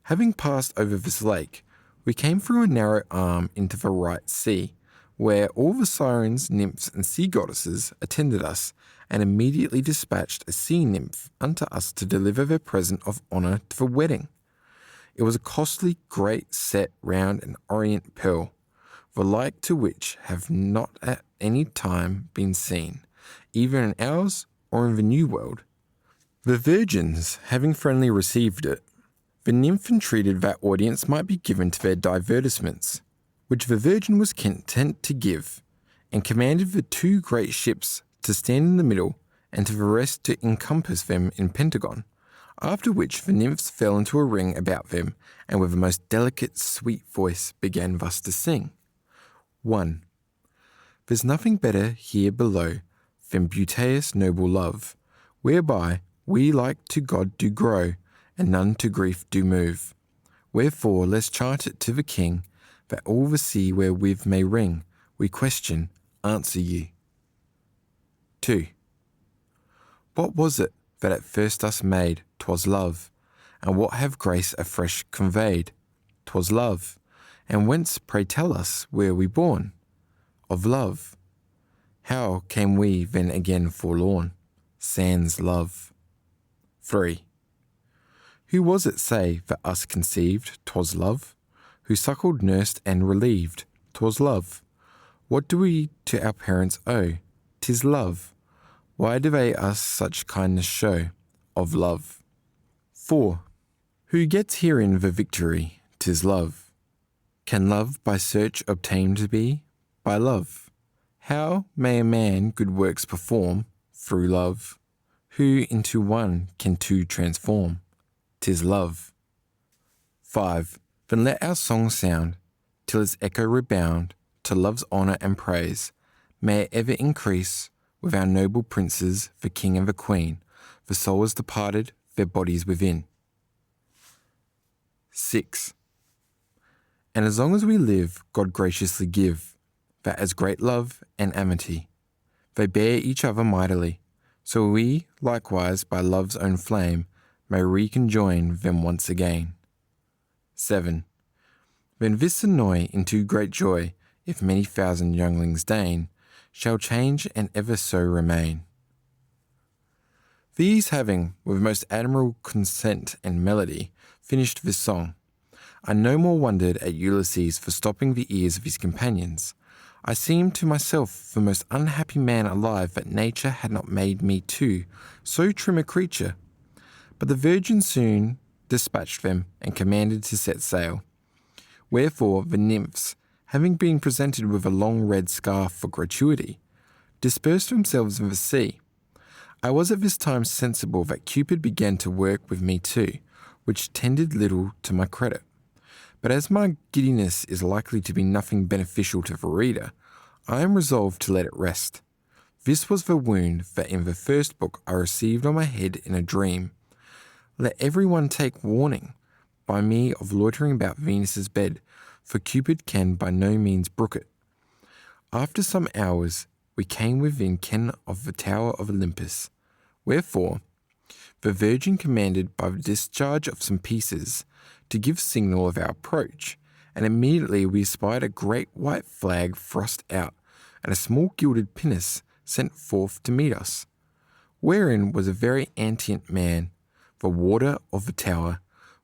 Speaker 1: Having passed over this lake, we came through a narrow arm into the right sea, where all the sirens, nymphs, and sea goddesses attended us, and immediately dispatched a sea nymph unto us to deliver their present of honour to the wedding. It was a costly great set round an orient pearl, the like to which have not at any time been seen, either in ours or in the New World. The virgins, having friendly received it, the nymph entreated that audience might be given to their divertissements, which the Virgin was content to give, and commanded the 2 great ships to stand in the middle, and to the rest to encompass them in pentagon, after which the nymphs fell into a ring about them, and with a most delicate sweet voice began thus to sing. 1. There's nothing better here below than beauteous noble love, whereby we like to God do grow, and none to grief do move. Wherefore let's chant it to the King, that all the sea wherewith may ring, we question, answer you. 2. What was it that at first us made? 'Twas love. And what have grace afresh conveyed? 'Twas love. And whence, pray tell us, were we born? Of love. How came we then again forlorn? Sans love. 3. Who was it, say, that us conceived? 'Twas love. Who suckled, nursed, and relieved? 'Twas love. What do we to our parents owe? 'Tis love. Why do they us such kindness show? Of love. 4. Who gets herein the victory? 'Tis love. Can love by search obtained be? By love. How may a man good works perform? Through love. Who into one can 2 transform? 'Tis love. 5. Then let our song sound, till its echo rebound to love's honour and praise. May it ever increase with our noble princes, the king and the queen, the souls departed, their bodies within. 6. And as long as we live, God graciously give, that as great love and amity, they bear each other mightily, so we, likewise, by love's own flame, may reconjoin them once again. 7. Then this annoy into great joy, if many thousand younglings deign, shall change and ever so remain. These having, with most admirable consent and melody, finished this song, I no more wondered at Ulysses for stopping the ears of his companions. I seemed to myself the most unhappy man alive that nature had not made me too, so trim a creature. But the Virgin soon dispatched them and commanded to set sail. Wherefore the nymphs, having been presented with a long red scarf for gratuity, dispersed themselves in the sea. I was at this time sensible that Cupid began to work with me too, which tended little to my credit. But as my giddiness is likely to be nothing beneficial to the reader, I am resolved to let it rest. This was the wound that in the first book I received on my head in a dream. Let everyone take warning by me of loitering about Venus's bed, for Cupid can by no means brook it. After some hours, we came within ken of the tower of Olympus. Wherefore, the Virgin commanded by the discharge of some pieces to give signal of our approach, and immediately we espied a great white flag thrust out, and a small gilded pinnace sent forth to meet us, wherein was a very antient man, the warder of the tower,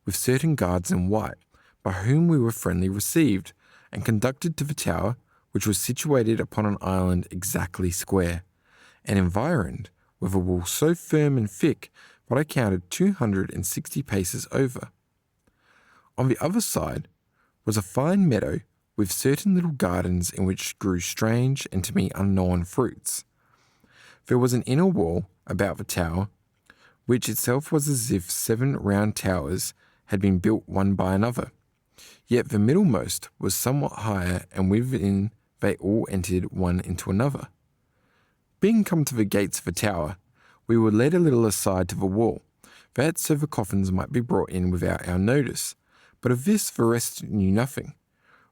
Speaker 1: with certain guards in white, by whom we were friendly received, and conducted to the tower, which was situated upon an island exactly square, and environed with a wall so firm and thick that I counted 260 paces over. On the other side was a fine meadow with certain little gardens in which grew strange and to me unknown fruits. There was an inner wall about the tower, which itself was as if 7 round towers had been built one by another. Yet the middlemost was somewhat higher, and within they all entered one into another. Being come to the gates of the tower, we were led a little aside to the wall, that so the coffins might be brought in without our notice, but of this the rest knew nothing.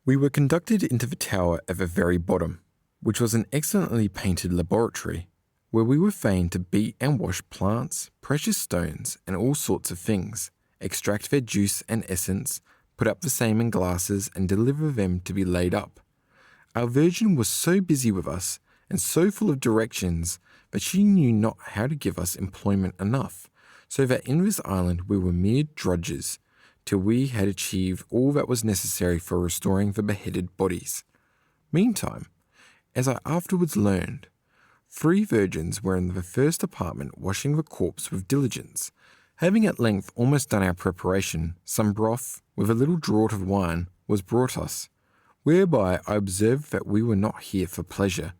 Speaker 1: We were conducted into the tower at the very bottom, which was an excellently painted laboratory, where we were fain to beat and wash plants, precious stones, and all sorts of things, extract their juice and essence, put up the same in glasses, and deliver them to be laid up. Our Virgin was so busy with us, and so full of directions, that she knew not how to give us employment enough, so that in this island we were mere drudges, till we had achieved all that was necessary for restoring the beheaded bodies. Meantime, as I afterwards learned, 3 virgins were in the first apartment washing the corpse with diligence. Having at length almost done our preparation, some broth, with a little draught of wine, was brought us, whereby I observed that we were not here for pleasure.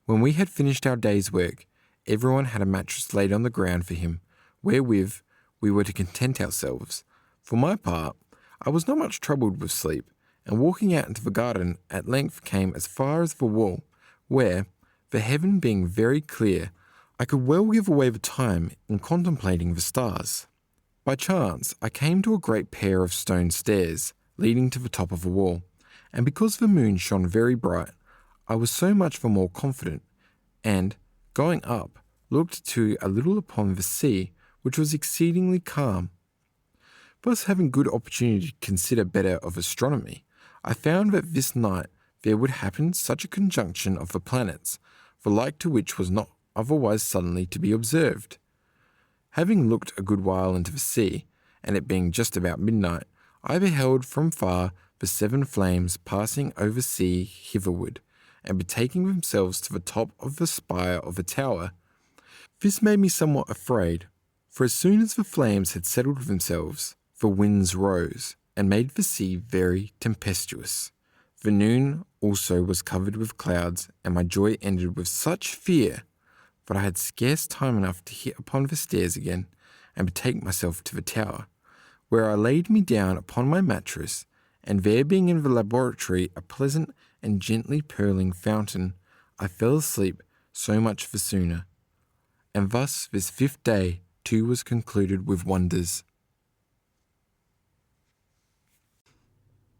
Speaker 1: When we had finished our day's work, everyone had a mattress laid on the ground for him, wherewith we were to content ourselves. For my part, I was not much troubled with sleep, and walking out into the garden, at length came as far as the wall, where, the heaven being very clear, I could well give away the time in contemplating the stars. By chance, I came to a great pair of stone stairs, leading to the top of a wall, and because the moon shone very bright, I was so much the more confident, and, going up, looked to a little upon the sea, which was exceedingly calm. Thus, having good opportunity to consider better of astronomy, I found that this night there would happen such a conjunction of the planets, the like to which was not otherwise suddenly to be observed. Having looked a good while into the sea, and it being just about midnight, I beheld from far the 7 flames passing over sea hitherward, and betaking themselves to the top of the spire of the tower. This made me somewhat afraid, for as soon as the flames had settled themselves, the winds rose, and made the sea very tempestuous. The noon also was covered with clouds, and my joy ended with such fear that I had scarce time enough to hit upon the stairs again, and betake myself to the tower, where I laid me down upon my mattress, and there being in the laboratory a pleasant and gently purling fountain, I fell asleep so much the sooner. And thus this 5th day too was concluded with wonders.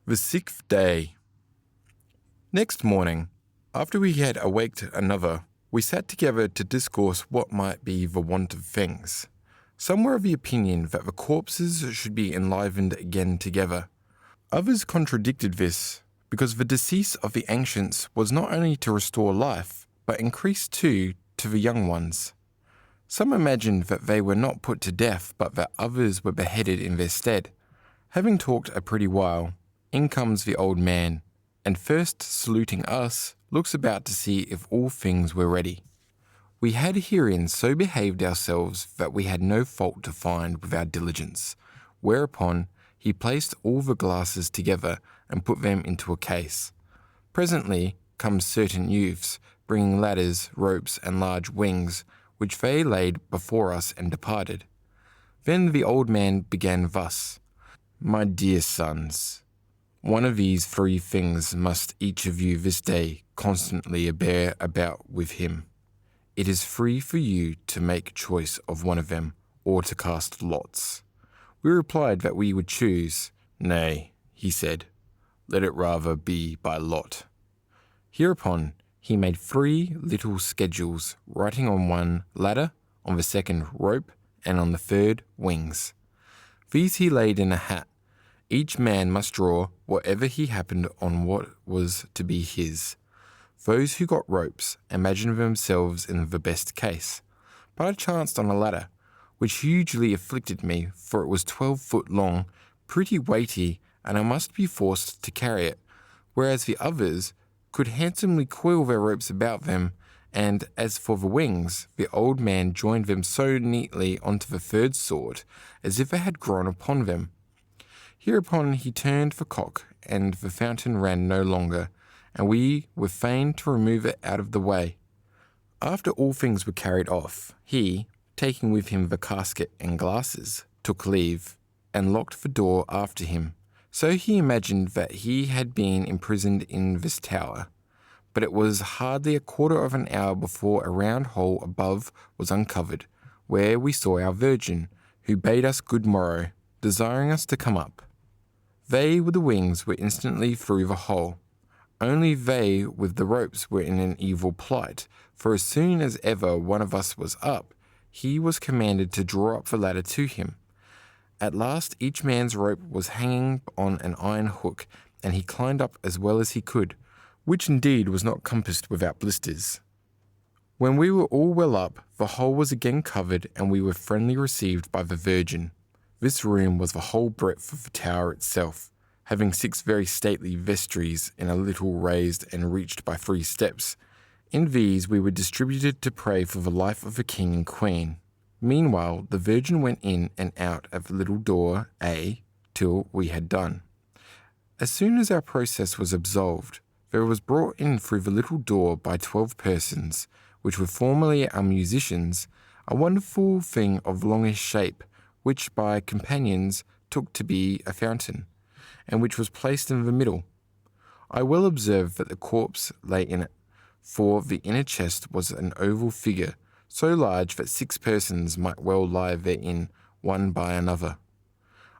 Speaker 1: The 6th day. Next morning, after we had awaked another, we sat together to discourse what might be the want of things. Some were of the opinion that the corpses should be enlivened again together. Others contradicted this, because the decease of the ancients was not only to restore life, but increase too to the young ones. Some imagined that they were not put to death, but that others were beheaded in their stead. Having talked a pretty while, in comes the old man, and first saluting us, looks about to see if all things were ready. We had herein so behaved ourselves that we had no fault to find with our diligence, whereupon he placed all the glasses together and put them into a case. Presently come certain youths, bringing ladders, ropes, and large wings, which they laid before us and departed. Then the old man began thus: My dear sons, one of these three things must each of you this day constantly bear about with him. It is free for you to make choice of one of them, or to cast lots. We replied that we would choose. Nay, he said, let it rather be by lot. Hereupon he made 3 little schedules, writing on one ladder, on the second rope, and on the third wings. These he laid in a hat. Each man must draw whatever he happened on what was to be his. Those who got ropes imagined themselves in the best case, but I chanced on a ladder, which hugely afflicted me, for it was 12 foot long, pretty weighty, and I must be forced to carry it, whereas the others could handsomely coil their ropes about them, and as for the wings, the old man joined them so neatly onto the third sort, as if they had grown upon them. Hereupon he turned the cock, and the fountain ran no longer, and we were fain to remove it out of the way. After all things were carried off, he, taking with him the casket and glasses, took leave, and locked the door after him. So he imagined that he had been imprisoned in this tower. But it was hardly a quarter of an hour before a round hole above was uncovered, where we saw our Virgin, who bade us good morrow, desiring us to come up. They with the wings were instantly through the hole. Only they with the ropes were in an evil plight, for as soon as ever one of us was up, he was commanded to draw up the ladder to him. At last each man's rope was hanging on an iron hook, and he climbed up as well as he could, which indeed was not compassed without blisters. When we were all well up, the hole was again covered, and we were friendly received by the Virgin. This room was the whole breadth of the tower itself, having 6 very stately vestries in a little raised and reached by 3 steps. In these we were distributed to pray for the life of the king and queen. Meanwhile the Virgin went in and out at the little door A till we had done. As soon as our process was absolved, there was brought in through the little door by 12 persons, which were formerly our musicians, a wonderful thing of longish shape, which by companions took to be a fountain, and which was placed in the middle. I well observed that the corpse lay in it, for the inner chest was an oval figure, so large that 6 persons might well lie therein, one by another.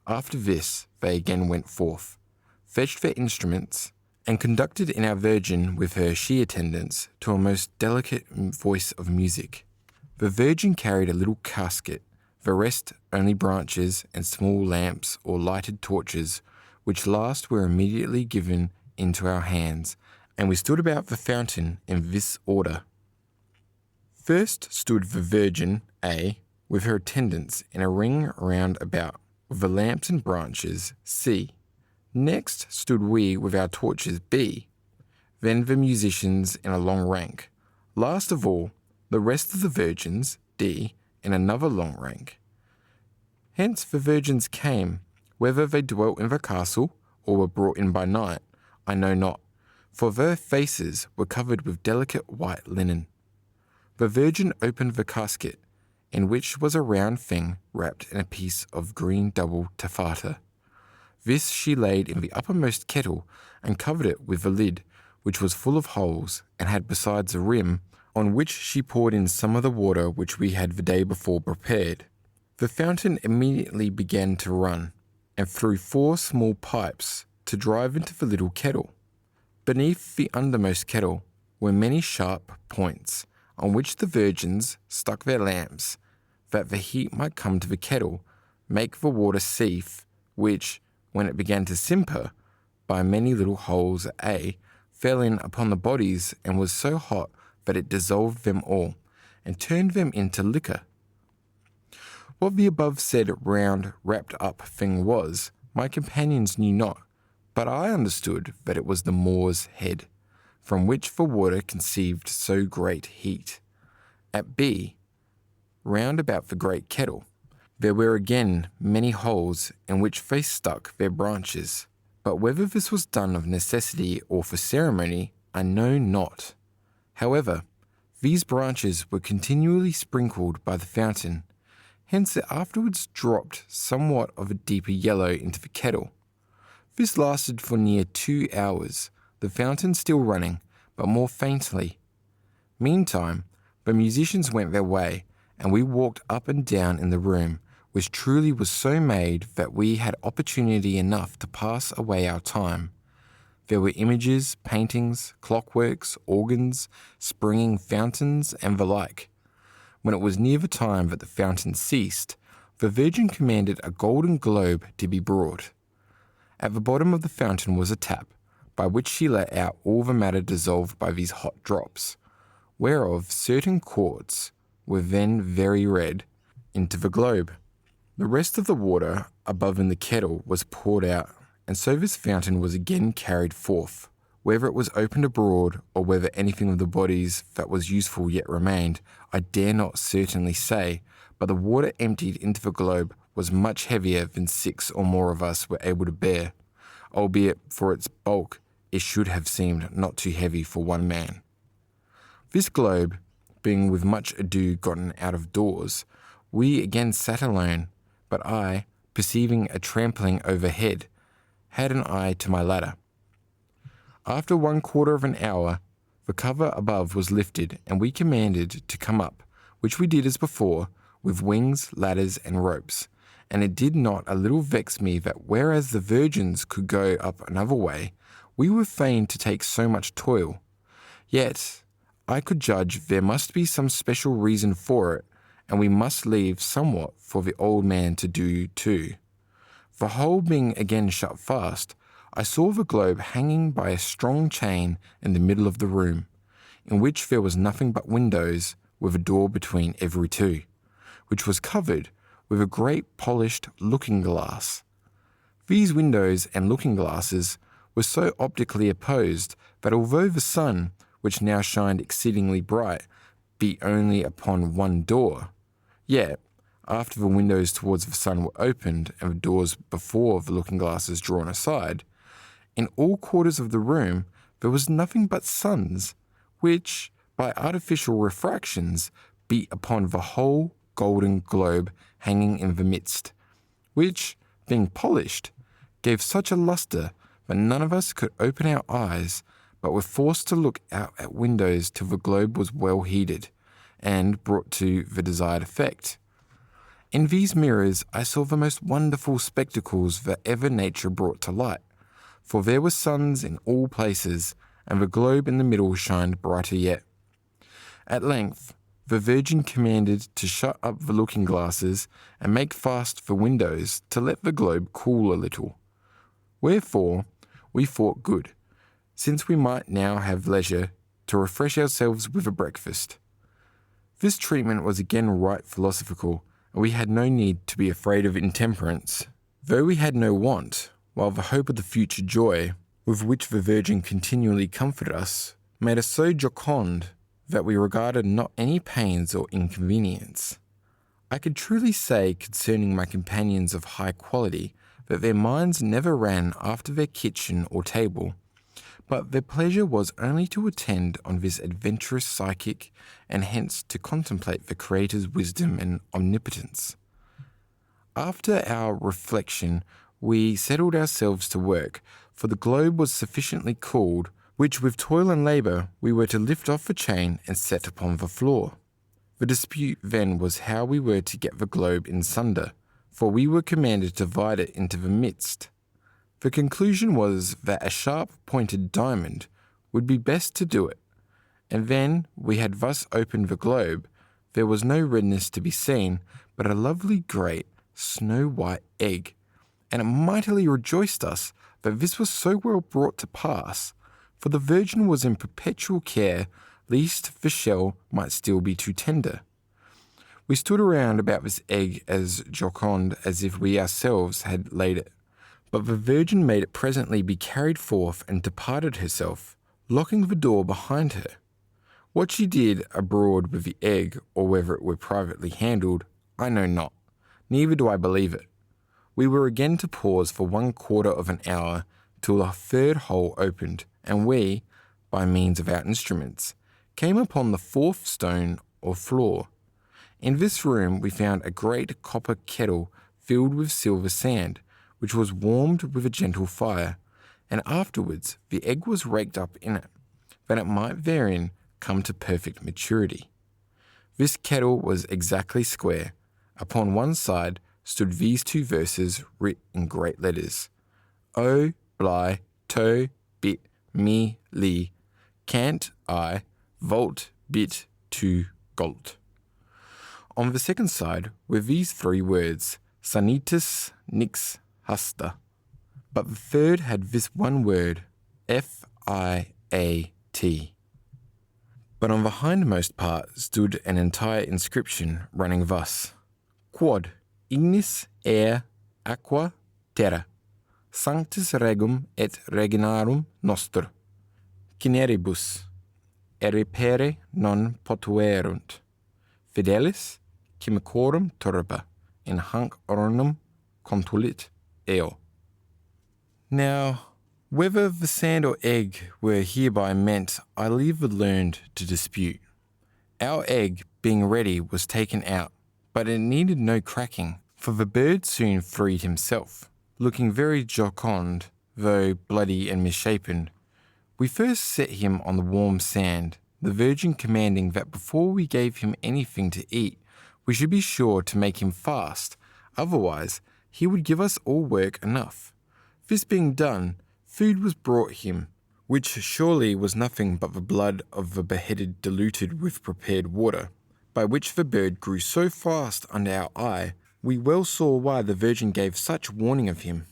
Speaker 1: After this they again went forth, fetched their instruments, and conducted in our Virgin with her she-attendants to a most delicate voice of music. The Virgin carried a little casket, the rest only branches and small lamps or lighted torches, which last were immediately given into our hands, and we stood about the fountain in this order. First stood the Virgin, A, with her attendants in a ring round about, with the lamps and branches, C. Next stood we with our torches, B. Then the musicians in a long rank. Last of all, the rest of the virgins, D, in another long rank. Hence the virgins came, whether they dwelt in the castle or were brought in by night, I know not, for their faces were covered with delicate white linen. The Virgin opened the casket, in which was a round thing wrapped in a piece of green double taffeta. This she laid in the uppermost kettle and covered it with the lid, which was full of holes, and had besides a rim, on which she poured in some of the water which we had the day before prepared. The fountain immediately began to run, and threw 4 small pipes to drive into the little kettle. Beneath the undermost kettle were many sharp points, on which the virgins stuck their lamps, that the heat might come to the kettle, make the water seethe, which, when it began to simper, by many little holes at A, fell in upon the bodies, and was so hot that it dissolved them all, and turned them into liquor. What the above said round wrapped up thing was, My companions knew not, but I understood that it was the Moor's head, from which the water conceived so great heat. At B, round about the great kettle, there were again many holes in which they stuck their branches, but whether this was done of necessity or for ceremony, I know not. However, these branches were continually sprinkled by the fountain, hence it afterwards dropped somewhat of a deeper yellow into the kettle. This lasted for near 2 hours, the fountain still running, but more faintly. Meantime, the musicians went their way, and we walked up and down in the room, which truly was so made that we had opportunity enough to pass away our time. There were images, paintings, clockworks, organs, springing fountains, and the like. When it was near the time that the fountain ceased, the Virgin commanded a golden globe to be brought. At the bottom of the fountain was a tap, by which she let out all the matter dissolved by these hot drops, whereof certain quarts were then very red, into the globe. The rest of the water above in the kettle was poured out, and so this fountain was again carried forth. Whether it was opened abroad, or whether anything of the bodies that was useful yet remained, I dare not certainly say, but the water emptied into the globe was much heavier than 6 or more of us were able to bear, albeit for its bulk it should have seemed not too heavy for one man. This globe, being with much ado gotten out of doors, we again sat alone, but I, perceiving a trampling overhead, had an eye to my ladder. After 1/4 of an hour, the cover above was lifted, and we commanded to come up, which we did as before, with wings, ladders, and ropes. And it did not a little vex me that whereas the virgins could go up another way, we were fain to take so much toil. Yet I could judge there must be some special reason for it, and we must leave somewhat for the old man to do too. The hole being again shut fast, I saw the globe hanging by a strong chain in the middle of the room, in which there was nothing but windows, with a door between every two, which was covered with a great polished looking-glass. These windows and looking-glasses were so optically opposed that although the sun, which now shined exceedingly bright, be only upon one door, yet, after the windows towards the sun were opened and the doors before the looking-glasses drawn aside, in all quarters of the room there was nothing but suns, which, by artificial refractions, beat upon the whole golden globe hanging in the midst, which, being polished, gave such a lustre that none of us could open our eyes, but were forced to look out at windows till the globe was well heated, and brought to the desired effect. In these mirrors I saw the most wonderful spectacles that ever nature brought to light, for there were suns in all places, and the globe in the middle shined brighter yet. At length the Virgin commanded to shut up the looking-glasses and make fast the windows to let the globe cool a little. Wherefore we thought good, since we might now have leisure to refresh ourselves with a breakfast. This treatment was again right philosophical, and we had no need to be afraid of intemperance, though we had no want, while the hope of the future joy, with which the Virgin continually comforted us, made us so jocund that we regarded not any pains or inconvenience. I could truly say concerning my companions of high quality that their minds never ran after their kitchen or table, but their pleasure was only to attend on this adventurous psychic, and hence to contemplate the Creator's wisdom and omnipotence. After our reflection, we settled ourselves to work, for the globe was sufficiently cooled, which with toil and labour we were to lift off the chain and set upon the floor. The dispute then was how we were to get the globe in sunder, for we were commanded to divide it into the midst. The conclusion was that a sharp-pointed diamond would be best to do it, and then we had thus opened the globe, there was no redness to be seen, but a lovely great snow-white egg, and it mightily rejoiced us that this was so well brought to pass, for the Virgin was in perpetual care lest the shell might still be too tender. We stood around about this egg as jocund as if we ourselves had laid it, But the Virgin made it presently be carried forth and departed herself, locking the door behind her. What she did abroad with the egg, or whether it were privately handled, I know not, neither do I believe it. We were again to pause for 1/4 of an hour till the third hole opened, and we, by means of our instruments, came upon the 4th stone or floor. In this room we found a great copper kettle filled with silver sand, which was warmed with a gentle fire, and afterwards the egg was raked up in it, that it might therein come to perfect maturity. This kettle was exactly square. Upon one side stood these 2 verses writ in great letters: O bly to bit me li, cant I volt bit to gold. On the second side were these 3 words: sanitas nix hasta. But the third had this one word, Fiat. But on the hindmost part stood an entire inscription running thus: Quod ignis aer aqua terra, sanctus regum et reginarum nostro, cineribus eripere non potuerunt, fidelis chimicorum turba, in hanc ornum contulit eo. Now, whether the sand or egg were hereby meant, I leave the learned to dispute. Our egg, being ready, was taken out, but it needed no cracking, for the bird soon freed himself, looking very jocund, though bloody and misshapen. We first set him on the warm sand, the Virgin commanding that before we gave him anything to eat, we should be sure to make him fast, otherwise he would give us all work enough. This being done, food was brought him, which surely was nothing but the blood of the beheaded diluted with prepared water, by which the bird grew so fast under our eye, we well saw why the Virgin gave such warning of him.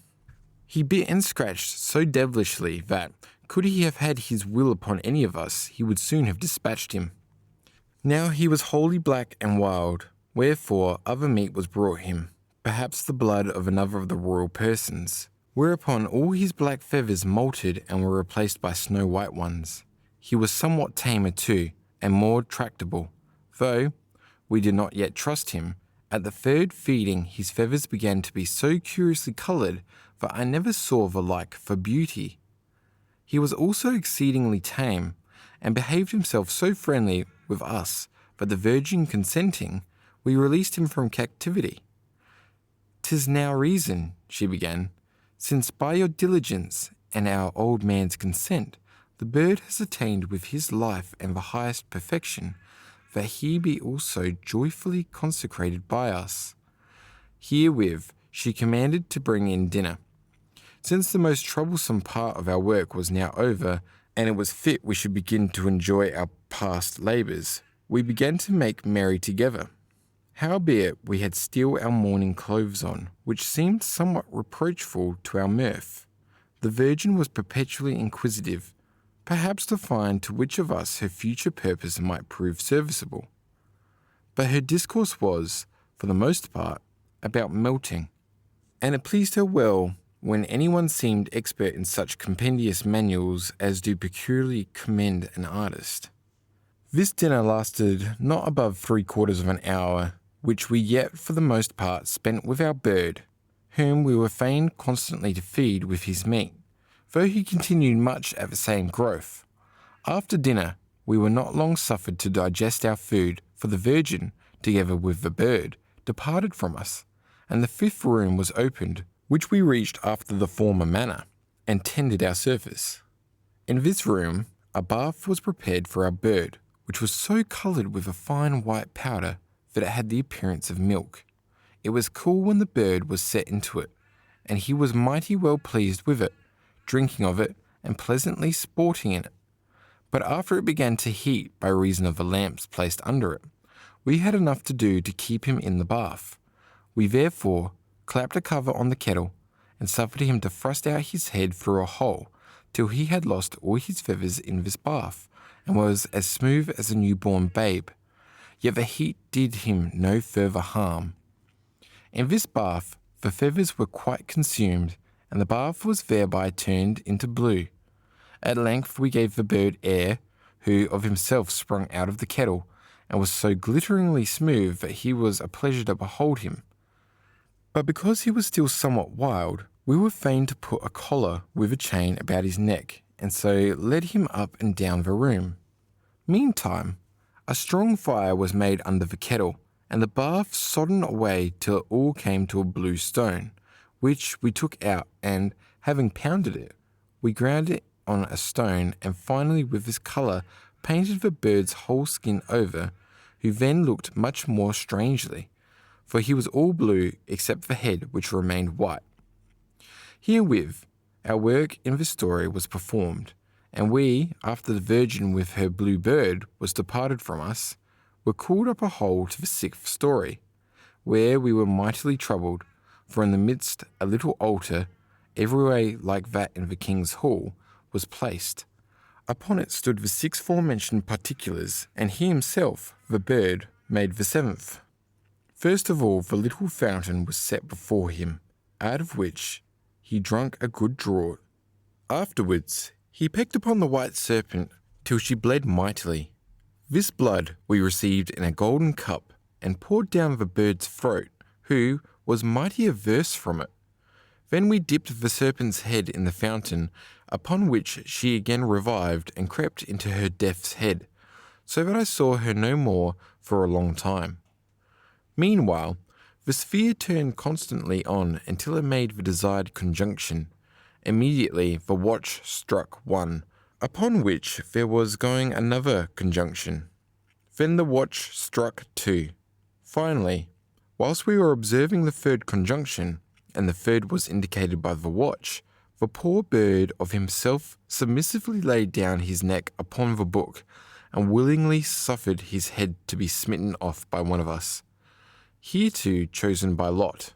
Speaker 1: He bit and scratched so devilishly that, could he have had his will upon any of us, he would soon have dispatched him. Now he was wholly black and wild, wherefore other meat was brought him, perhaps the blood of another of the royal persons, whereupon all his black feathers molted and were replaced by snow white ones. He was somewhat tamer too, and more tractable, though we did not yet trust him. At the third feeding his feathers began to be so curiously coloured that I never saw the like for beauty. He was also exceedingly tame, and behaved himself so friendly with us that the Virgin consenting, we released him from captivity. "'Tis now reason," she began, "since by your diligence and our old man's consent, the bird has attained with his life and the highest perfection, that he be also joyfully consecrated by us." Herewith she commanded to bring in dinner. Since the most troublesome part of our work was now over, and it was fit we should begin to enjoy our past labours, we began to make merry together. Howbeit we had still our mourning clothes on, which seemed somewhat reproachful to our mirth. The Virgin was perpetually inquisitive, perhaps to find to which of us her future purpose might prove serviceable. But her discourse was, for the most part, about melting, and it pleased her well when anyone seemed expert in such compendious manuals as do peculiarly commend an artist. This dinner lasted not above 3/4 of an hour, which we yet for the most part spent with our bird, whom we were fain constantly to feed with his meat, though he continued much at the same growth. After dinner, we were not long suffered to digest our food, for the Virgin, together with the bird, departed from us, and the 5th room was opened, which we reached after the former manner, and tended our service. In this room, a bath was prepared for our bird, which was so coloured with a fine white powder that it had the appearance of milk. It was cool when the bird was set into it, and he was mighty well pleased with it, drinking of it and pleasantly sporting in it. But after it began to heat by reason of the lamps placed under it, we had enough to do to keep him in the bath. We therefore clapped a cover on the kettle, and suffered him to thrust out his head through a hole, till he had lost all his feathers in this bath, and was as smooth as a newborn babe. Yet the heat did him no further harm. In this bath the feathers were quite consumed, and the bath was thereby turned into blue. At length we gave the bird air, who of himself sprung out of the kettle, and was so glitteringly smooth that he was a pleasure to behold him. But because he was still somewhat wild, we were fain to put a collar with a chain about his neck, and so led him up and down the room. Meantime, a strong fire was made under the kettle, and the bath sodden away till it all came to a blue stone, which we took out, and, having pounded it, we ground it on a stone, and finally with this colour painted the bird's whole skin over, who then looked much more strangely, for he was all blue except the head, which remained white. Herewith our work in the story was performed, and we, after the Virgin with her blue bird was departed from us, were called up a hole to the 6th story, where we were mightily troubled, for in the midst a little altar, every way like that in the king's hall, was placed. Upon it stood the 6 forementioned particulars, and he himself, the bird, made the 7th. First of all, the little fountain was set before him, out of which he drank a good draught. Afterwards, he pecked upon the white serpent till she bled mightily. This blood we received in a golden cup, and poured down the bird's throat, who was mighty averse from it. Then we dipped the serpent's head in the fountain, upon which she again revived and crept into her death's head, so that I saw her no more for a long time. Meanwhile, the sphere turned constantly on until it made the desired conjunction. Immediately the watch struck 1, upon which there was going another conjunction. Then the watch struck 2. Finally, whilst we were observing the 3rd conjunction, and the 3rd was indicated by the watch, the poor bird of himself submissively laid down his neck upon the book, and willingly suffered his head to be smitten off by one of us, hereto chosen by lot.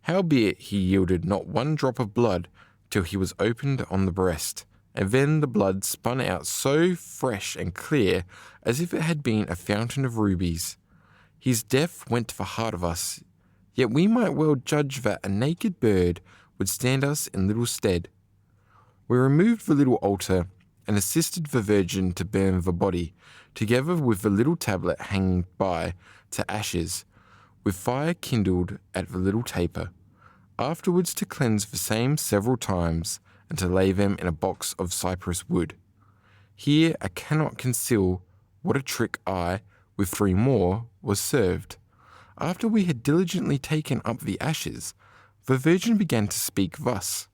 Speaker 1: Howbeit he yielded not one drop of blood till he was opened on the breast, and then the blood spun out so fresh and clear as if it had been a fountain of rubies. His death went to the heart of us, yet we might well judge that a naked bird would stand us in little stead. We removed the little altar, and assisted the Virgin to burn the body, together with the little tablet hanging by, to ashes, with fire kindled at the little taper, afterwards to cleanse the same several times, and to lay them in a box of cypress wood. Here I cannot conceal what a trick I, with 3 more, was served. After we had diligently taken up the ashes, the Virgin began to speak thus: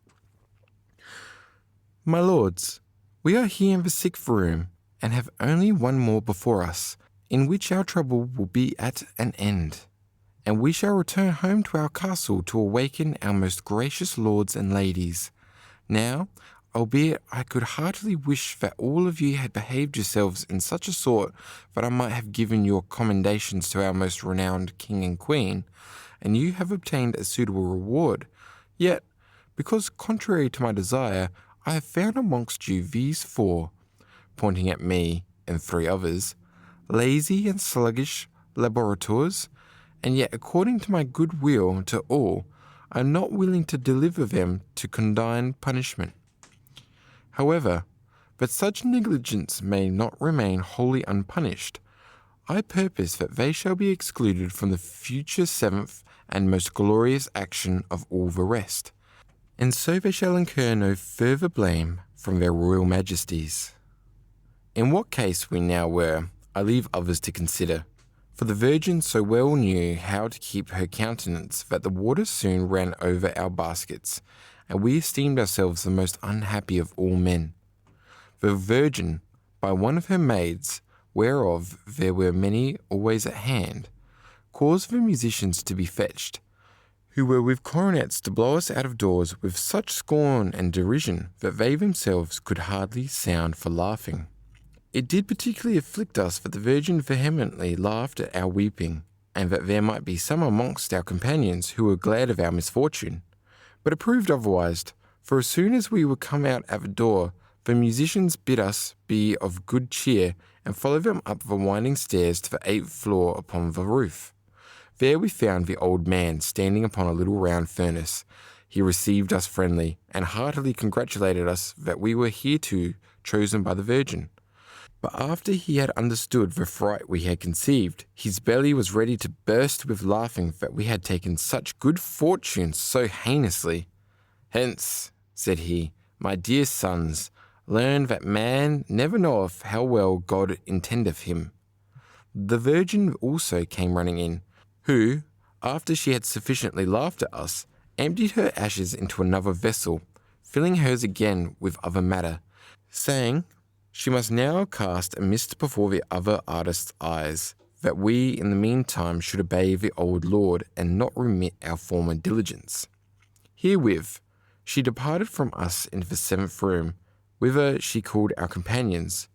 Speaker 1: My lords, we are here in the 6th room, and have only 1 more before us, in which our trouble will be at an end, and we shall return home to our castle to awaken our most gracious lords and ladies. Now, albeit I could heartily wish that all of you had behaved yourselves in such a sort that I might have given your commendations to our most renowned king and queen, and you have obtained a suitable reward, yet, because contrary to my desire, I have found amongst you these 4, pointing at me and 3 others, lazy and sluggish laborators, and yet according to my good will to all, I am not willing to deliver them to condign punishment. However, that such negligence may not remain wholly unpunished, I purpose that they shall be excluded from the future 7th and most glorious action of all the rest, and so they shall incur no further blame from their royal majesties. In what case we now were, I leave others to consider, for the Virgin so well knew how to keep her countenance that the water soon ran over our baskets, and we esteemed ourselves the most unhappy of all men. The Virgin, by one of her maids, whereof there were many always at hand, caused the musicians to be fetched, who were with cornets to blow us out of doors with such scorn and derision that they themselves could hardly sound for laughing. It did particularly afflict us that the Virgin vehemently laughed at our weeping, and that there might be some amongst our companions who were glad of our misfortune. But it proved otherwise, for as soon as we were come out at the door, the musicians bid us be of good cheer, and follow them up the winding stairs to the 8th floor upon the roof. There we found the old man standing upon a little round furnace. He received us friendly and heartily congratulated us that we were hereto chosen by the Virgin. But after he had understood the fright we had conceived, his belly was ready to burst with laughing that we had taken such good fortune so heinously. Hence, said he, my dear sons, learn that man never knoweth how well God intendeth him. The Virgin also came running in, who, after she had sufficiently laughed at us, emptied her ashes into another vessel, filling hers again with other matter, saying, she must now cast a mist before the other artist's eyes, that we in the meantime should obey the old Lord and not remit our former diligence. Herewith she departed from us into the seventh room, whither she called our companions.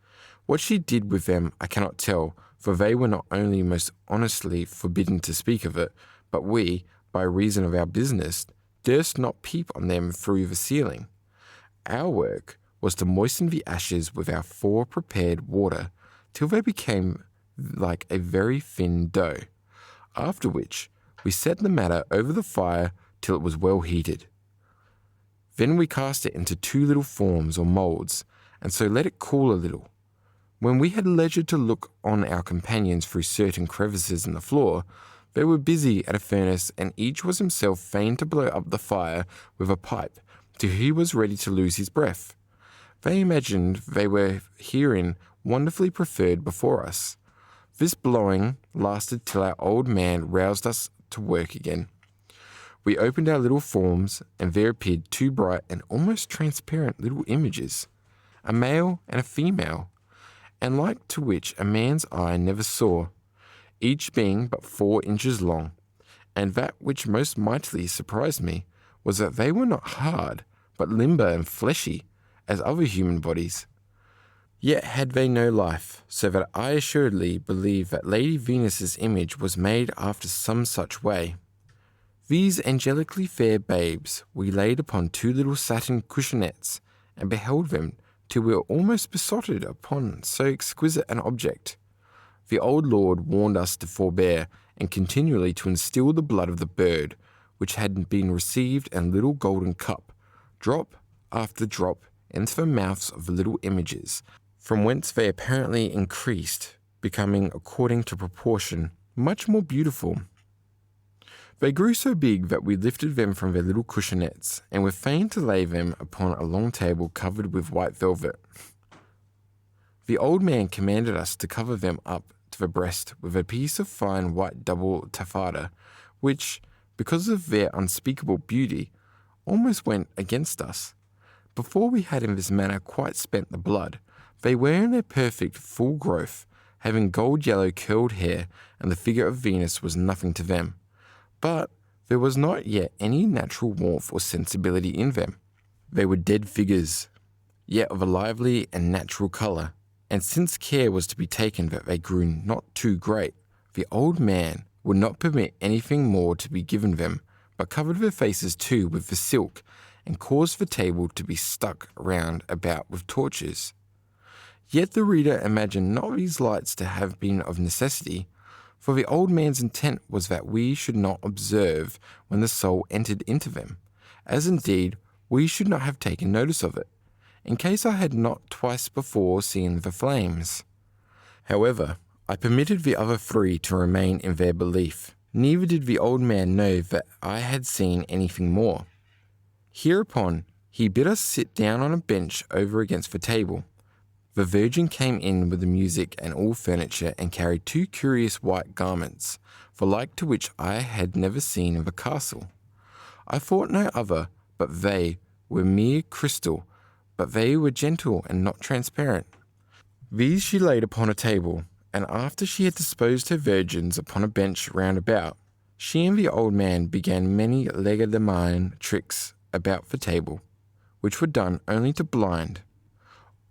Speaker 1: What she did with them I cannot tell, for they were not only most honestly forbidden to speak of it, but we, by reason of our business, durst not peep on them through the ceiling. Our work was to moisten the ashes with our fore-prepared water till they became like a very thin dough, after which we set the matter over the fire till it was well heated. Then we cast it into 2 little forms or moulds, and so let it cool a little. When we had leisure to look on our companions through certain crevices in the floor, they were busy at a furnace, and each was himself fain to blow up the fire with a pipe, till he was ready to lose his breath. They imagined they were herein wonderfully preferred before us. This blowing lasted till our old man roused us to work again. We opened our little forms, and there appeared 2 bright and almost transparent little images, a male and a female, and like to which a man's eye never saw, each being but 4 inches long, and that which most mightily surprised me was that they were not hard, but limber and fleshy, as other human bodies. Yet had they no life, so that I assuredly believe that Lady Venus's image was made after some such way. These angelically fair babes we laid upon 2 little satin cushionettes, and beheld them till we were almost besotted upon so exquisite an object. The old Lord warned us to forbear, and continually to instil the blood of the bird, which had been received in a little golden cup, drop after drop, into the mouths of the little images, from whence they apparently increased, becoming, according to proportion, much more beautiful. They grew so big that we lifted them from their little cushionettes, and were fain to lay them upon a long table covered with white velvet. The old man commanded us to cover them up to the breast with a piece of fine white double taffeta, which, because of their unspeakable beauty, almost went against us. Before we had in this manner quite spent the blood, they were in their perfect full growth, having gold-yellow curled hair, and the figure of Venus was nothing to them. But there was not yet any natural warmth or sensibility in them. They were dead figures, yet of a lively and natural colour, and since care was to be taken that they grew not too great, the old man would not permit anything more to be given them, but covered their faces too with the silk, and caused the table to be stuck round about with torches. Yet the reader imagined not these lights to have been of necessity, for the old man's intent was that we should not observe when the soul entered into them, as indeed we should not have taken notice of it, in case I had not twice before seen the flames. However, I permitted the other 3 to remain in their belief, neither did the old man know that I had seen anything more. Hereupon he bid us sit down on a bench over against the table. The Virgin came in with the music and all furniture, and carried 2 curious white garments, the like to which I had never seen in the castle. I thought no other, but they were mere crystal, but they were gentle and not transparent. These she laid upon a table, and after she had disposed her virgins upon a bench round about, she and the old man began many legerdemain tricks about the table, which were done only to blind.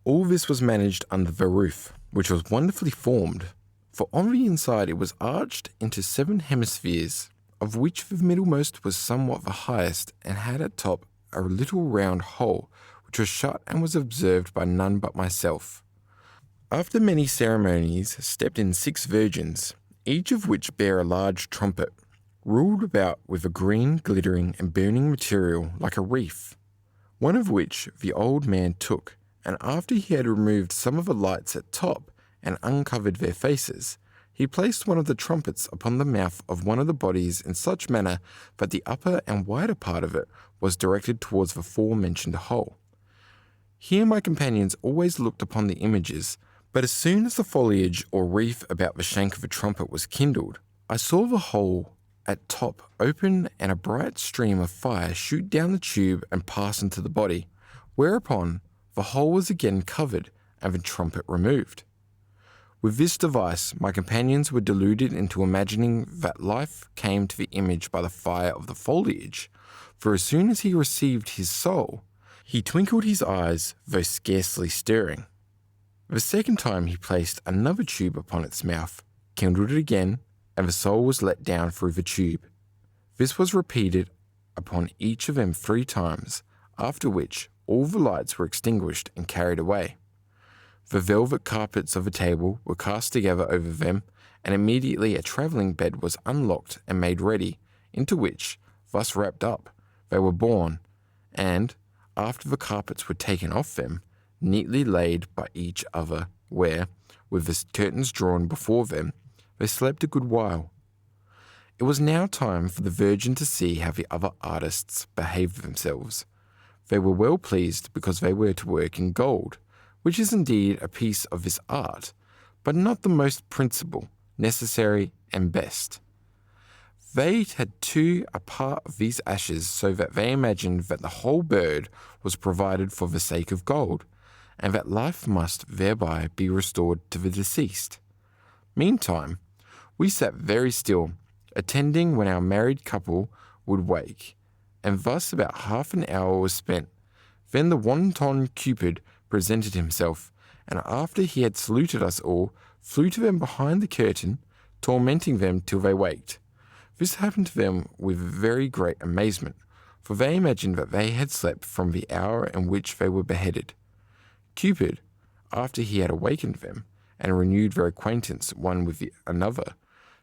Speaker 1: All this was managed under the roof, which was wonderfully formed, for on the inside it was arched into 7 hemispheres, of which the middlemost was somewhat the highest, and had at top a little round hole, which was shut and was observed by none but myself. After many ceremonies stepped in 6 virgins, each of which bare a large trumpet, ruled about with a green, glittering and burning material like a wreath, one of which the old man took, and after he had removed some of the lights at top and uncovered their faces, he placed one of the trumpets upon the mouth of one of the bodies in such manner that the upper and wider part of it was directed towards the forementioned hole. Here my companions always looked upon the images, but as soon as the foliage or wreath about the shank of the trumpet was kindled, I saw the hole at top open and a bright stream of fire shoot down the tube and pass into the body, whereupon the hole was again covered and the trumpet removed. With this device, my companions were deluded into imagining that life came to the image by the fire of the foliage, for as soon as he received his soul, he twinkled his eyes, though scarcely stirring. The second time he placed another tube upon its mouth, kindled it again, and the soul was let down through the tube. This was repeated upon each of them 3 times, after which all the lights were extinguished and carried away. The velvet carpets of the table were cast together over them, and immediately a travelling bed was unlocked and made ready, into which, thus wrapped up, they were borne, and, after the carpets were taken off them, neatly laid by each other, where, with the curtains drawn before them, they slept a good while. It was now time for the Virgin to see how the other artists behaved themselves. They were well pleased because they were to work in gold, which is indeed a piece of this art, but not the most principal, necessary, and best. They had 2 a part of these ashes, so that they imagined that the whole bird was provided for the sake of gold, and that life must thereby be restored to the deceased. Meantime, we sat very still, attending when our married couple would wake, and thus about half an hour was spent. Then the wanton Cupid presented himself, and after he had saluted us all, flew to them behind the curtain, tormenting them till they waked. This happened to them with very great amazement, for they imagined that they had slept from the hour in which they were beheaded. Cupid, after he had awakened them, and renewed their acquaintance one with another,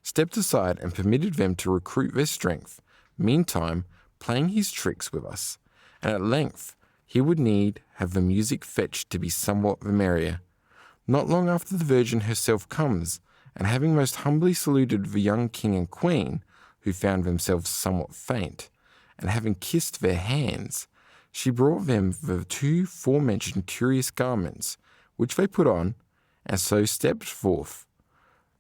Speaker 1: stepped aside and permitted them to recruit their strength, meantime playing his tricks with us, and at length he would need have the music fetched to be somewhat the merrier. Not long after the Virgin herself comes, and having most humbly saluted the young king and queen, who found themselves somewhat faint, and having kissed their hands, she brought them the 2 forementioned curious garments, which they put on, and so stepped forth.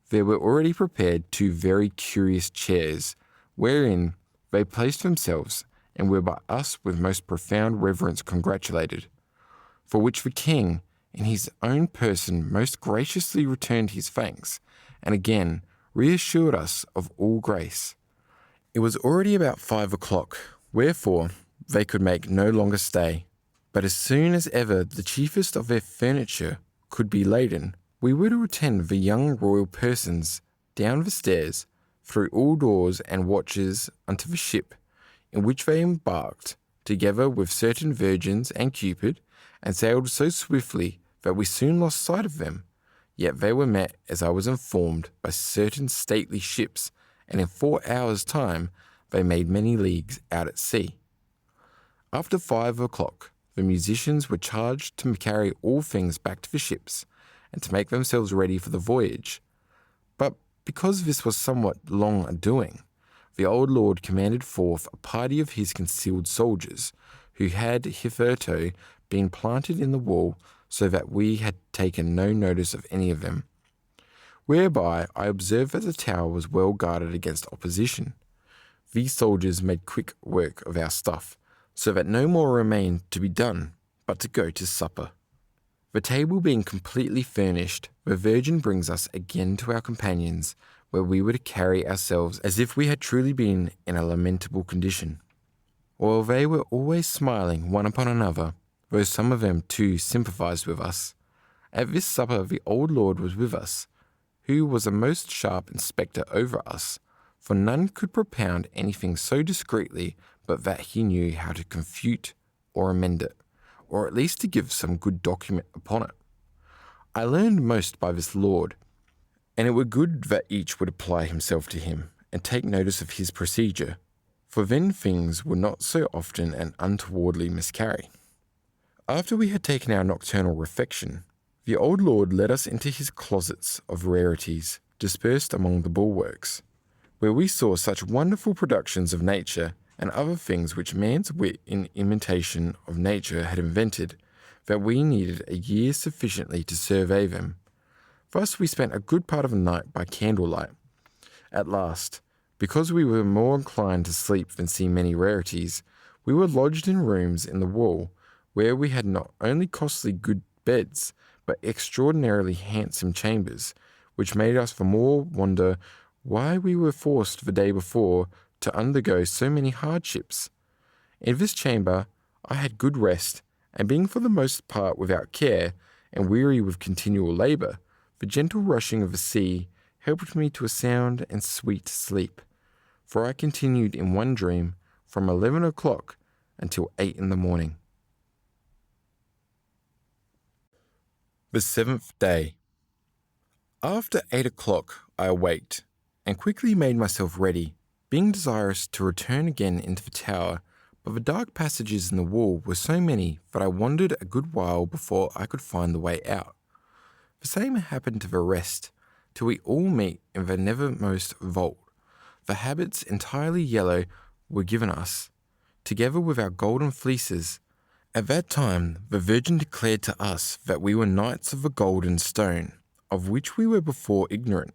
Speaker 1: There were already prepared 2 very curious chairs, wherein they placed themselves, and were by us with most profound reverence congratulated, for which the king, in his own person, most graciously returned his thanks, and again reassured us of all grace. It was already about 5 o'clock, wherefore they could make no longer stay, but as soon as ever the chiefest of their furniture could be laden, we were to attend the young royal persons down the stairs, through all doors and watches unto the ship, in which they embarked, together with certain virgins and Cupid, and sailed so swiftly that we soon lost sight of them. Yet they were met, as I was informed, by certain stately ships, and in 4 hours' time they made many leagues out at sea. After 5 o'clock, the musicians were charged to carry all things back to the ships, and to make themselves ready for the voyage. But because this was somewhat long a-doing, the old lord commanded forth a party of his concealed soldiers, who had hitherto been planted in the wall, so that we had taken no notice of any of them. Whereby I observed that the tower was well guarded against opposition. These soldiers made quick work of our stuff, so that no more remained to be done but to go to supper. The table being completely furnished, the Virgin brings us again to our companions, where we were to carry ourselves as if we had truly been in a lamentable condition. While they were always smiling one upon another, though some of them too sympathized with us, at this supper the old lord was with us, who was a most sharp inspector over us, for none could propound anything so discreetly but that he knew how to confute or amend it, or at least to give some good document upon it. I learned most by this lord, and it were good that each would apply himself to him, and take notice of his procedure, for then things would not so often and untowardly miscarry. After we had taken our nocturnal refection, the old lord led us into his closets of rarities dispersed among the bulwarks, where we saw such wonderful productions of nature and other things which man's wit in imitation of nature had invented, that we needed a year sufficiently to survey them. Thus we spent a good part of the night by candlelight. At last, because we were more inclined to sleep than see many rarities, we were lodged in rooms in the wall, where we had not only costly good beds, but extraordinarily handsome chambers, which made us the more wonder why we were forced the day before to undergo so many hardships. In this chamber I had good rest, and being for the most part without care, and weary with continual labour, the gentle rushing of the sea helped me to a sound and sweet sleep, for I continued in one dream from 11 o'clock until 8 in the morning. The 7th day. After 8 o'clock I awaked, and quickly made myself ready, being desirous to return again into the tower, but the dark passages in the wall were so many that I wandered a good while before I could find the way out. The same happened to the rest, till we all meet in the nethermost vault. The habits entirely yellow were given us, together with our golden fleeces. At that time the Virgin declared to us that we were knights of the golden stone, of which we were before ignorant.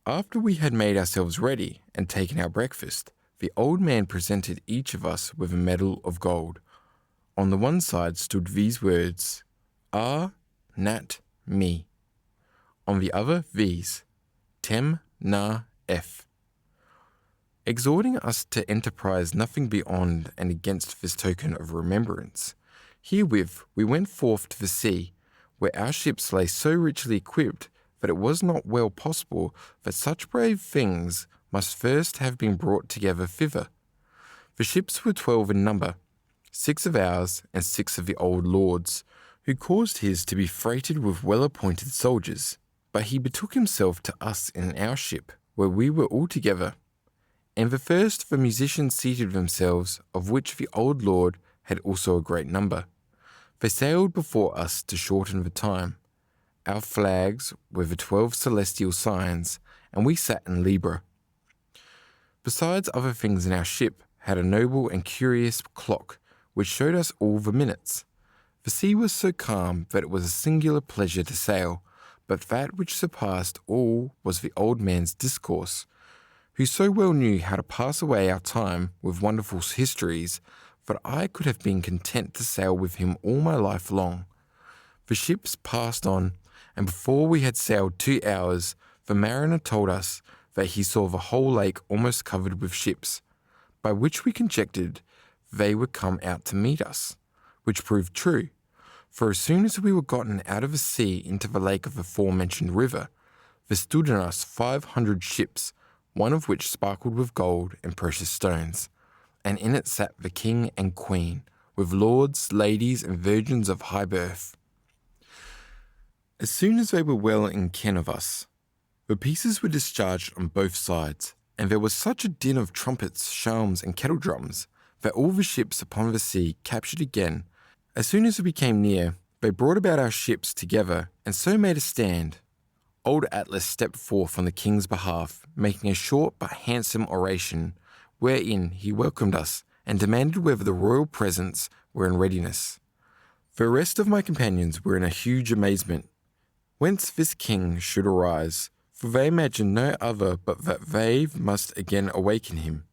Speaker 1: After we had made ourselves ready and taken our breakfast, the old man presented each of us with a medal of gold. On the one side stood these words, R. Nat. Me. On the other these, Tem. Na. F. Exhorting us to enterprise nothing beyond and against this token of remembrance. Herewith we went forth to the sea, where our ships lay so richly equipped that it was not well possible that such brave things must first have been brought together thither. The ships were 12 in number, 6 of ours and 6 of the old lord's, who caused his to be freighted with well-appointed soldiers, but he betook himself to us in our ship, where we were all together. And the first the musicians seated themselves, of which the old lord had also a great number. They sailed before us to shorten the time. Our flags were the 12 celestial signs, and we sat in Libra. Besides other things in our ship had a noble and curious clock, which showed us all the minutes. The sea was so calm that it was a singular pleasure to sail, but that which surpassed all was the old man's discourse, who so well knew how to pass away our time with wonderful histories, that I could have been content to sail with him all my life long. The ships passed on, and before we had sailed 2 hours, the mariner told us that he saw the whole lake almost covered with ships, by which we conjectured they were come out to meet us, which proved true, for as soon as we were gotten out of the sea into the lake of the aforementioned river, there stood in us 500 ships, one of which sparkled with gold and precious stones, and in it sat the king and queen, with lords, ladies, and virgins of high birth. As soon as they were well in ken of us, the pieces were discharged on both sides, and there was such a din of trumpets, shalms, and kettledrums, that all the ships upon the sea captured again. As soon as we came near, they brought about our ships together, and so made a stand. Old Atlas stepped forth on the king's behalf, making a short but handsome oration, wherein he welcomed us, and demanded whether the royal presents were in readiness. The rest of my companions were in a huge amazement, whence this king should arise, for they imagined no other but that they must again awaken him.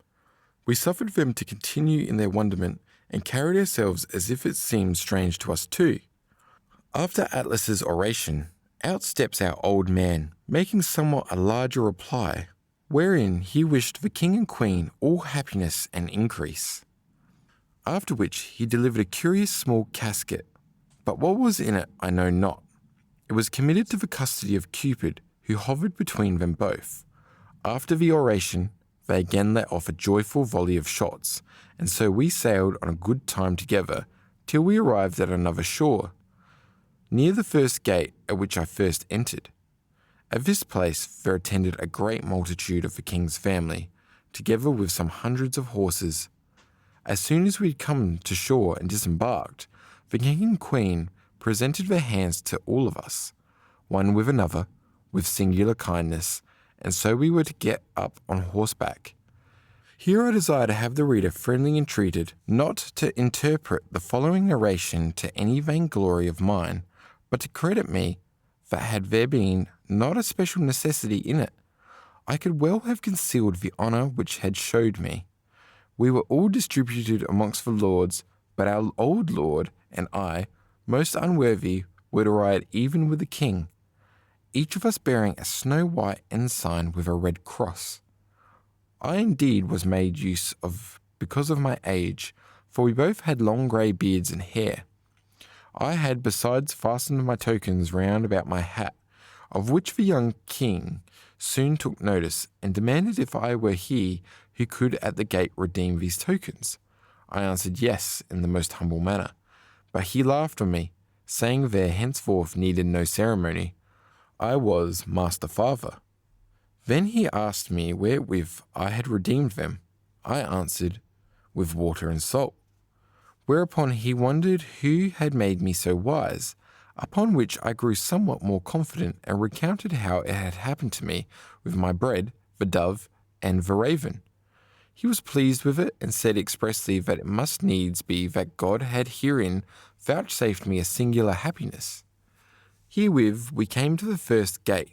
Speaker 1: We suffered them to continue in their wonderment, and carried ourselves as if it seemed strange to us too. After Atlas's oration, out steps our old man, making somewhat a larger reply, wherein he wished the king and queen all happiness and increase. After which he delivered a curious small casket, but what was in it I know not. It was committed to the custody of Cupid, who hovered between them both. After the oration, they again let off a joyful volley of shots, and so we sailed on a good time together, till we arrived at another shore, near the first gate at which I first entered. At this place there attended a great multitude of the king's family, together with some hundreds of horses. As soon as we had come to shore and disembarked, the king and queen presented their hands to all of us, one with another, with singular kindness, and so we were to get up on horseback. Here I desire to have the reader friendly entreated not to interpret the following narration to any vainglory of mine, but to credit me that had there been not a special necessity in it, I could well have concealed the honour which had showed me. We were all distributed amongst the lords, but our old lord and I, most unworthy, were to ride even with the king, each of us bearing a snow-white ensign with a red cross. I indeed was made use of because of my age, for we both had long grey beards and hair. I had besides fastened my tokens round about my hat, of which the young king soon took notice, and demanded if I were he who could at the gate redeem these tokens. I answered yes in the most humble manner, but he laughed on me, saying there henceforth needed no ceremony. I was master father. Then he asked me wherewith I had redeemed them. I answered, with water and salt. Whereupon he wondered who had made me so wise, upon which I grew somewhat more confident and recounted how it had happened to me with my bread, the dove, and the raven. He was pleased with it, and said expressly that it must needs be that God had herein vouchsafed me a singular happiness. Herewith we came to the first gate,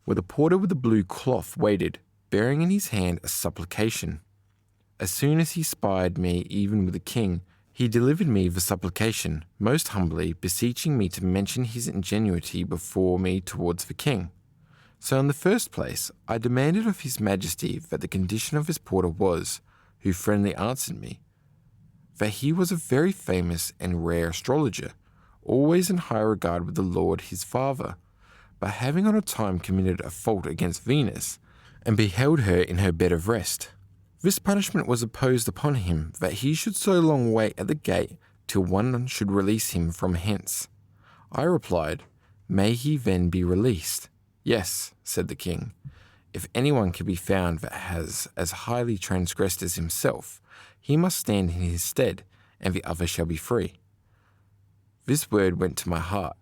Speaker 1: where the porter with the blue cloth waited, bearing in his hand a supplication. As soon as he spied me even with the king, he delivered me the supplication, most humbly beseeching me to mention his ingenuity before me towards the king. So in the first place, I demanded of his majesty that the condition of his porter was, who friendly answered me, that he was a very famous and rare astrologer, always in high regard with the Lord his father, but having on a time committed a fault against Venus, and beheld her in her bed of rest. This punishment was imposed upon him, that he should so long wait at the gate till one should release him from hence. I replied, may he then be released? Yes, said the king, if anyone can be found that has as highly transgressed as himself, he must stand in his stead, and the other shall be free. This word went to my heart.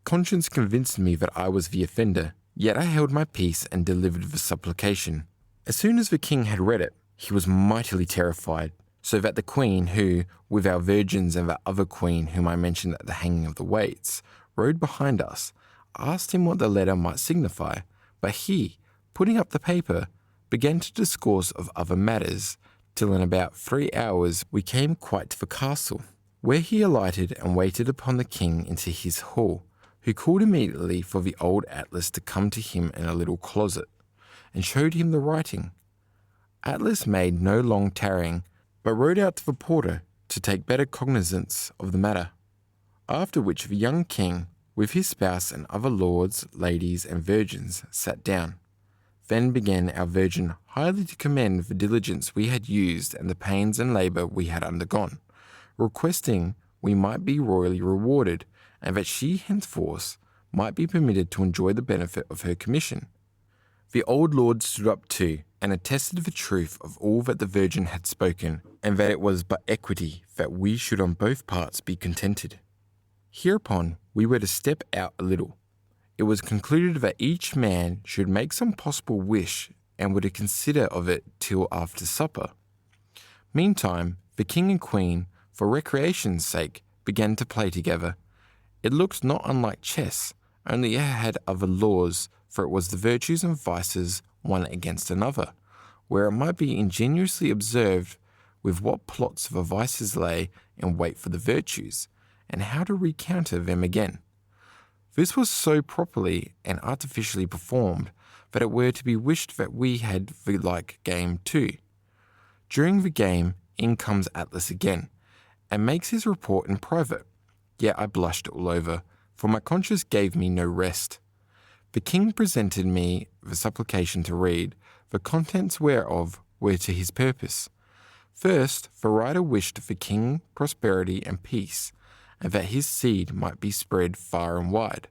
Speaker 1: Conscience convinced me that I was the offender, yet I held my peace and delivered the supplication. As soon as the king had read it, he was mightily terrified, so that the queen who, with our virgins and the other queen whom I mentioned at the hanging of the weights, rode behind us, asked him what the letter might signify, but he, putting up the paper, began to discourse of other matters, till in about 3 hours we came quite to the castle, where he alighted and waited upon the king into his hall, who called immediately for the old Atlas to come to him in a little closet, and showed him the writing. Atlas made no long tarrying, but rode out to the porter to take better cognizance of the matter. After which the young king, with his spouse and other lords, ladies, and virgins, sat down. Then began our virgin highly to commend the diligence we had used and the pains and labour we had undergone, requesting we might be royally rewarded, and that she henceforth might be permitted to enjoy the benefit of her commission. The old lord stood up too, and attested the truth of all that the virgin had spoken, and that it was but equity that we should on both parts be contented. Hereupon we were to step out a little. It was concluded that each man should make some possible wish, and were to consider of it till after supper. Meantime, the king and queen, for recreation's sake, began to play together. It looked not unlike chess, only it had other laws, for it was the virtues and vices one against another, where it might be ingeniously observed with what plots the vices lay in wait for the virtues, and how to recounter them again. This was so properly and artificially performed that it were to be wished that we had the like game too. During the game, in comes Atlas again, and makes his report in private. Yet I blushed all over, for my conscience gave me no rest. The king presented me the supplication to read, the contents whereof were to his purpose. First, the writer wished for king prosperity and peace, and that his seed might be spread far and wide.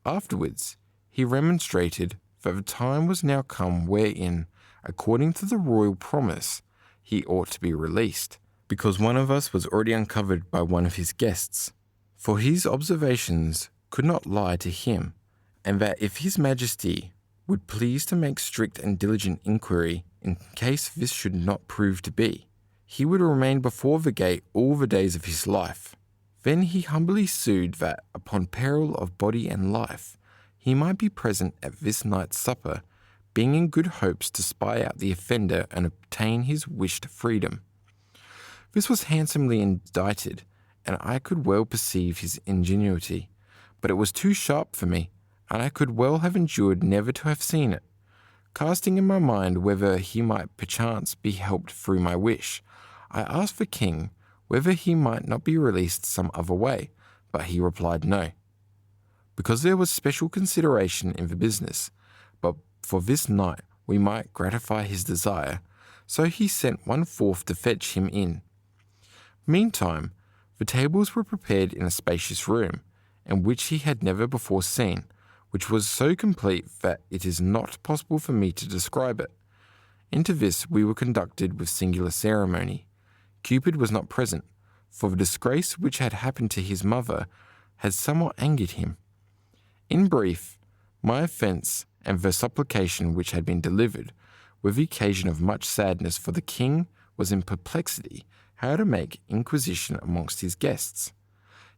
Speaker 1: Afterwards, he remonstrated that the time was now come wherein, according to the royal promise, he ought to be released, because one of us was already uncovered by one of his guests. For his observations could not lie to him, and that if his majesty would please to make strict and diligent inquiry in case this should not prove to be, he would remain before the gate all the days of his life. Then he humbly sued that, upon peril of body and life, he might be present at this night's supper, being in good hopes to spy out the offender and obtain his wished freedom. This was handsomely indited, and I could well perceive his ingenuity, but it was too sharp for me, and I could well have endured never to have seen it. Casting in my mind whether he might perchance be helped through my wish, I asked the king whether he might not be released some other way, but he replied no, because there was special consideration in the business, but for this night we might gratify his desire, so he sent one forth to fetch him in. Meantime, the tables were prepared in a spacious room, and which he had never before seen, which was so complete that it is not possible for me to describe it. Into this we were conducted with singular ceremony. Cupid was not present, for the disgrace which had happened to his mother had somewhat angered him. In brief, my offence and the supplication which had been delivered were the occasion of much sadness, for the king was in perplexity how to make inquisition amongst his guests.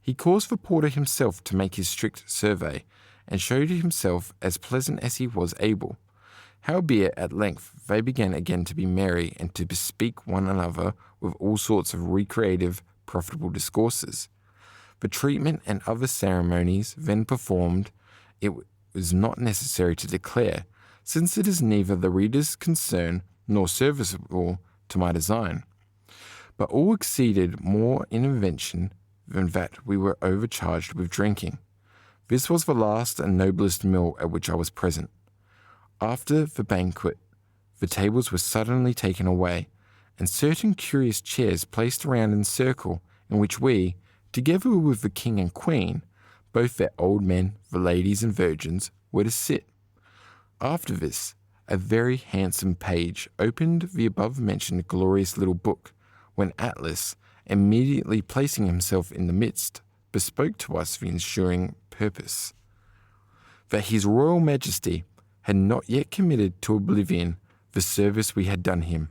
Speaker 1: He caused the porter himself to make his strict survey, and showed himself as pleasant as he was able. Howbeit at length they began again to be merry, and to bespeak one another with all sorts of recreative, profitable discourses. The treatment and other ceremonies then performed, it was not necessary to declare, since it is neither the reader's concern nor serviceable to my design. But all exceeded more in invention than that we were overcharged with drinking. This was the last and noblest meal at which I was present. After the banquet, the tables were suddenly taken away, and certain curious chairs placed around in circle, in which we, together with the king and queen, both their old men, the ladies and virgins, were to sit. After this, a very handsome page opened the above-mentioned glorious little book, when Atlas, immediately placing himself in the midst, bespoke to us the ensuing purpose: that his royal majesty had not yet committed to oblivion the service we had done him,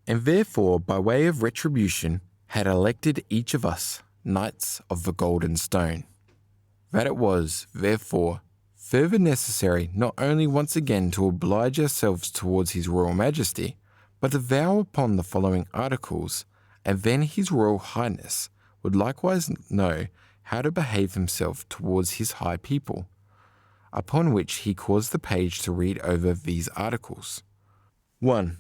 Speaker 1: and therefore, by way of retribution, had elected each of us knights of the golden stone. That it was, therefore, further necessary not only once again to oblige ourselves towards his royal majesty, but to vow upon the following articles, and then his royal highness would likewise know how to behave himself towards his high people. Upon which he caused the page to read over these articles. 1.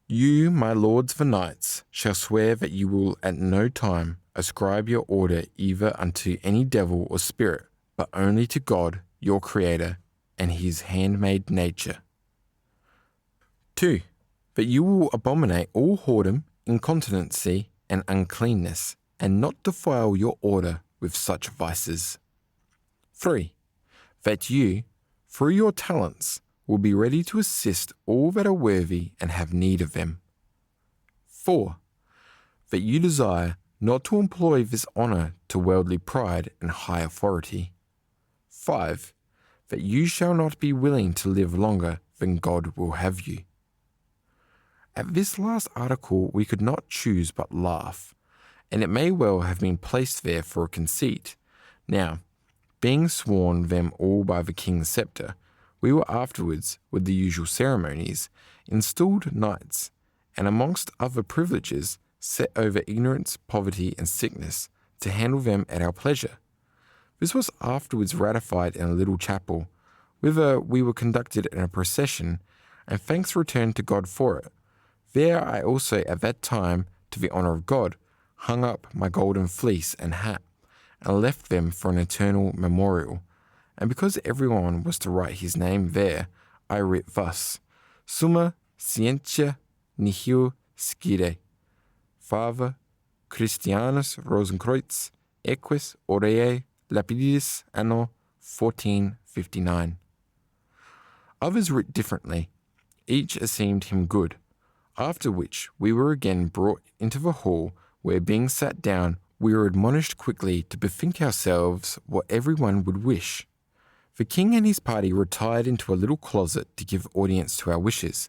Speaker 1: You, my lords the knights, shall swear that you will at no time ascribe your order either unto any devil or spirit, but only to God, your Creator, and his handmaid nature. 2. That you will abominate all whoredom, incontinency, and uncleanness, and not defile your order with such vices. 3. That you, through your talents, will be ready to assist all that are worthy and have need of them. 4. That you desire not to employ this honour to worldly pride and high authority. 5. That you shall not be willing to live longer than God will have you. At this last article we could not choose but laugh, and it may well have been placed there for a conceit. Now, being sworn them all by the king's sceptre, we were afterwards, with the usual ceremonies, installed knights, and amongst other privileges, set over ignorance, poverty, and sickness, to handle them at our pleasure. This was afterwards ratified in a little chapel, whither we were conducted in a procession, and thanks returned to God for it. There I also at that time, to the honour of God, hung up my golden fleece and hat, and left them for an eternal memorial. And because everyone was to write his name there, I writ thus: Summa scientia nihil scire. Fava Christianus Rosenkreutz, equis aureae lapidis anno 1459. Others writ differently, each as seemed him good, after which we were again brought into the hall, where being sat down, we were admonished quickly to bethink ourselves what every one would wish. The king and his party retired into a little closet to give audience to our wishes.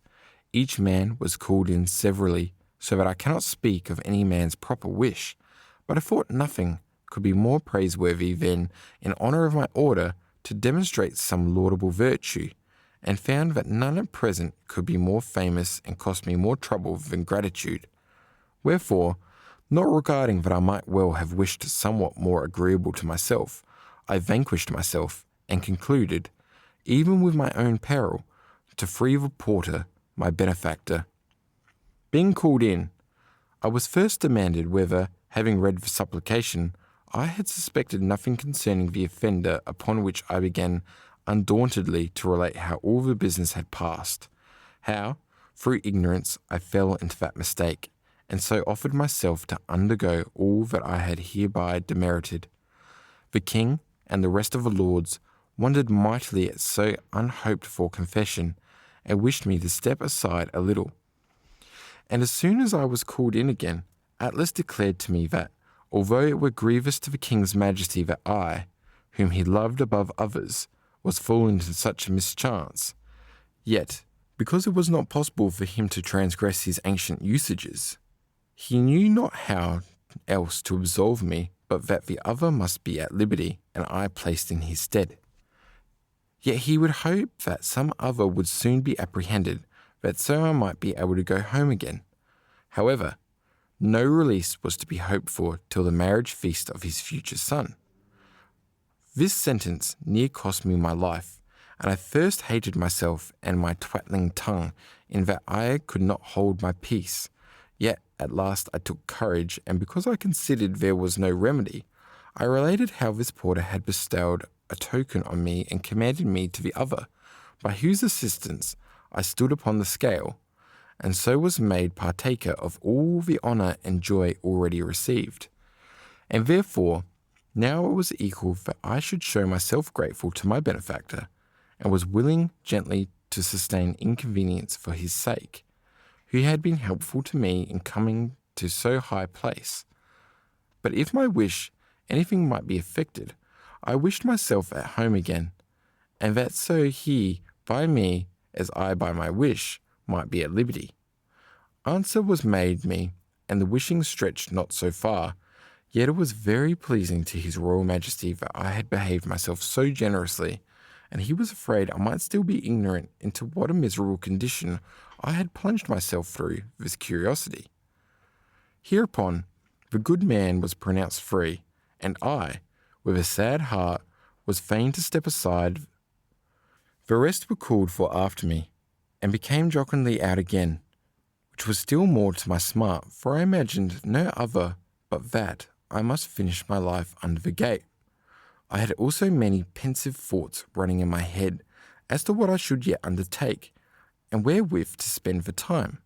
Speaker 1: Each man was called in severally, so that I cannot speak of any man's proper wish, but I thought nothing could be more praiseworthy than, in honour of my order, to demonstrate some laudable virtue, and found that none at present could be more famous and cost me more trouble than gratitude. Wherefore, not regarding that I might well have wished somewhat more agreeable to myself, I vanquished myself, and concluded, even with my own peril, to free the porter, my benefactor. Being called in, I was first demanded whether, having read the supplication, I had suspected nothing concerning the offender, upon which I began undauntedly to relate how all the business had passed, how, through ignorance, I fell into that mistake, and so offered myself to undergo all that I had hereby demerited. The king and the rest of the lords wondered mightily at so unhoped-for confession, and wished me to step aside a little. And as soon as I was called in again, Atlas declared to me that, although it were grievous to the king's majesty that I, whom he loved above others, was fallen into such a mischance, yet, because it was not possible for him to transgress his ancient usages, he knew not how else to absolve me but that the other must be at liberty, and I placed in his stead. Yet he would hope that some other would soon be apprehended, that so I might be able to go home again. However, no release was to be hoped for till the marriage feast of his future son. This sentence near cost me my life, and I first hated myself and my twattling tongue in that I could not hold my peace. Yet at last I took courage, and because I considered there was no remedy, I related how this porter had bestowed a token on me and commanded me to the other, by whose assistance I stood upon the scale, and so was made partaker of all the honour and joy already received. And therefore, now it was equal that I should show myself grateful to my benefactor, and was willing gently to sustain inconvenience for his sake, who had been helpful to me in coming to so high place. But if my wish anything might be effected, I wished myself at home again, and that so he by me, as I by my wish, might be at liberty. Answer was made me, and the wishing stretched not so far, yet it was very pleasing to his royal majesty that I had behaved myself so generously, and he was afraid I might still be ignorant into what a miserable condition I had plunged myself through with curiosity. Hereupon the good man was pronounced free, and I, with a sad heart, was fain to step aside. The rest were called for after me, and became jocundly out again, which was still more to my smart, for I imagined no other but that I must finish my life under the gate. I had also many pensive thoughts running in my head as to what I should yet undertake, and wherewith to spend the time.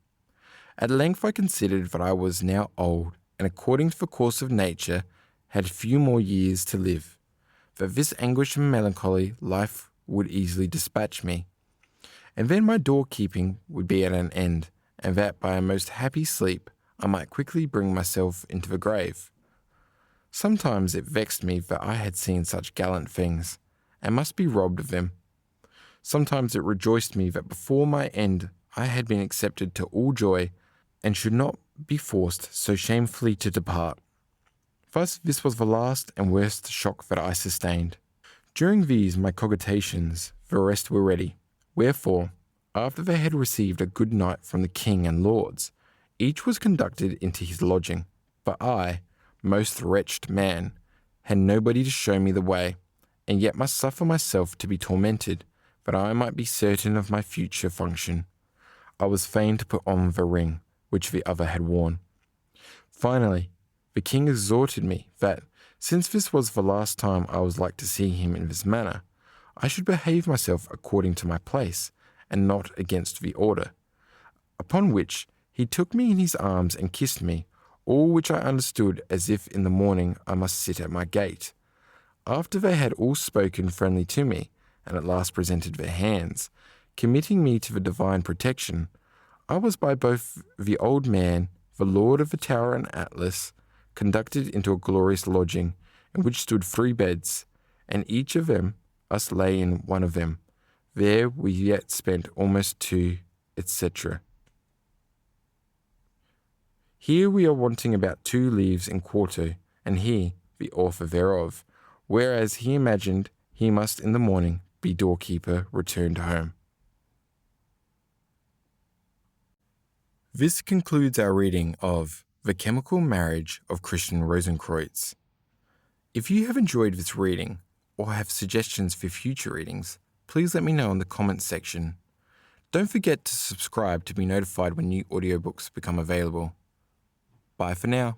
Speaker 1: At length I considered that I was now old, and according to the course of nature, had few more years to live, that this anguish and melancholy life would easily dispatch me, and then my door-keeping would be at an end, and that by a most happy sleep I might quickly bring myself into the grave. Sometimes it vexed me that I had seen such gallant things, and must be robbed of them. Sometimes it rejoiced me that before my end I had been accepted to all joy, and should not be forced so shamefully to depart. Thus this was the last and worst shock that I sustained. During these my cogitations, the rest were ready. Wherefore, after they had received a good night from the king and lords, each was conducted into his lodging. But I, most wretched man, had nobody to show me the way, and yet must suffer myself to be tormented, that I might be certain of my future function. I was fain to put on the ring, which the other had worn. Finally, the king exhorted me that, since this was the last time I was like to see him in this manner, I should behave myself according to my place, and not against the order. Upon which he took me in his arms and kissed me, all which I understood as if in the morning I must sit at my gate. After they had all spoken friendly to me, and at last presented their hands, committing me to the divine protection, I was by both the old man, the lord of the tower and Atlas, conducted into a glorious lodging, in which stood 3 beds, and each of them us lay in one of them. There we yet spent almost 2, etc. Here we are wanting about 2 leaves in quarto, and he, the author thereof, whereas he imagined he must in the morning be doorkeeper returned home. This concludes our reading of The Chemical Marriage of Christian Rosenkreuz. If you have enjoyed this reading, or have suggestions for future readings, please let me know in the comments section. Don't forget to subscribe to be notified when new audiobooks become available. Bye for now.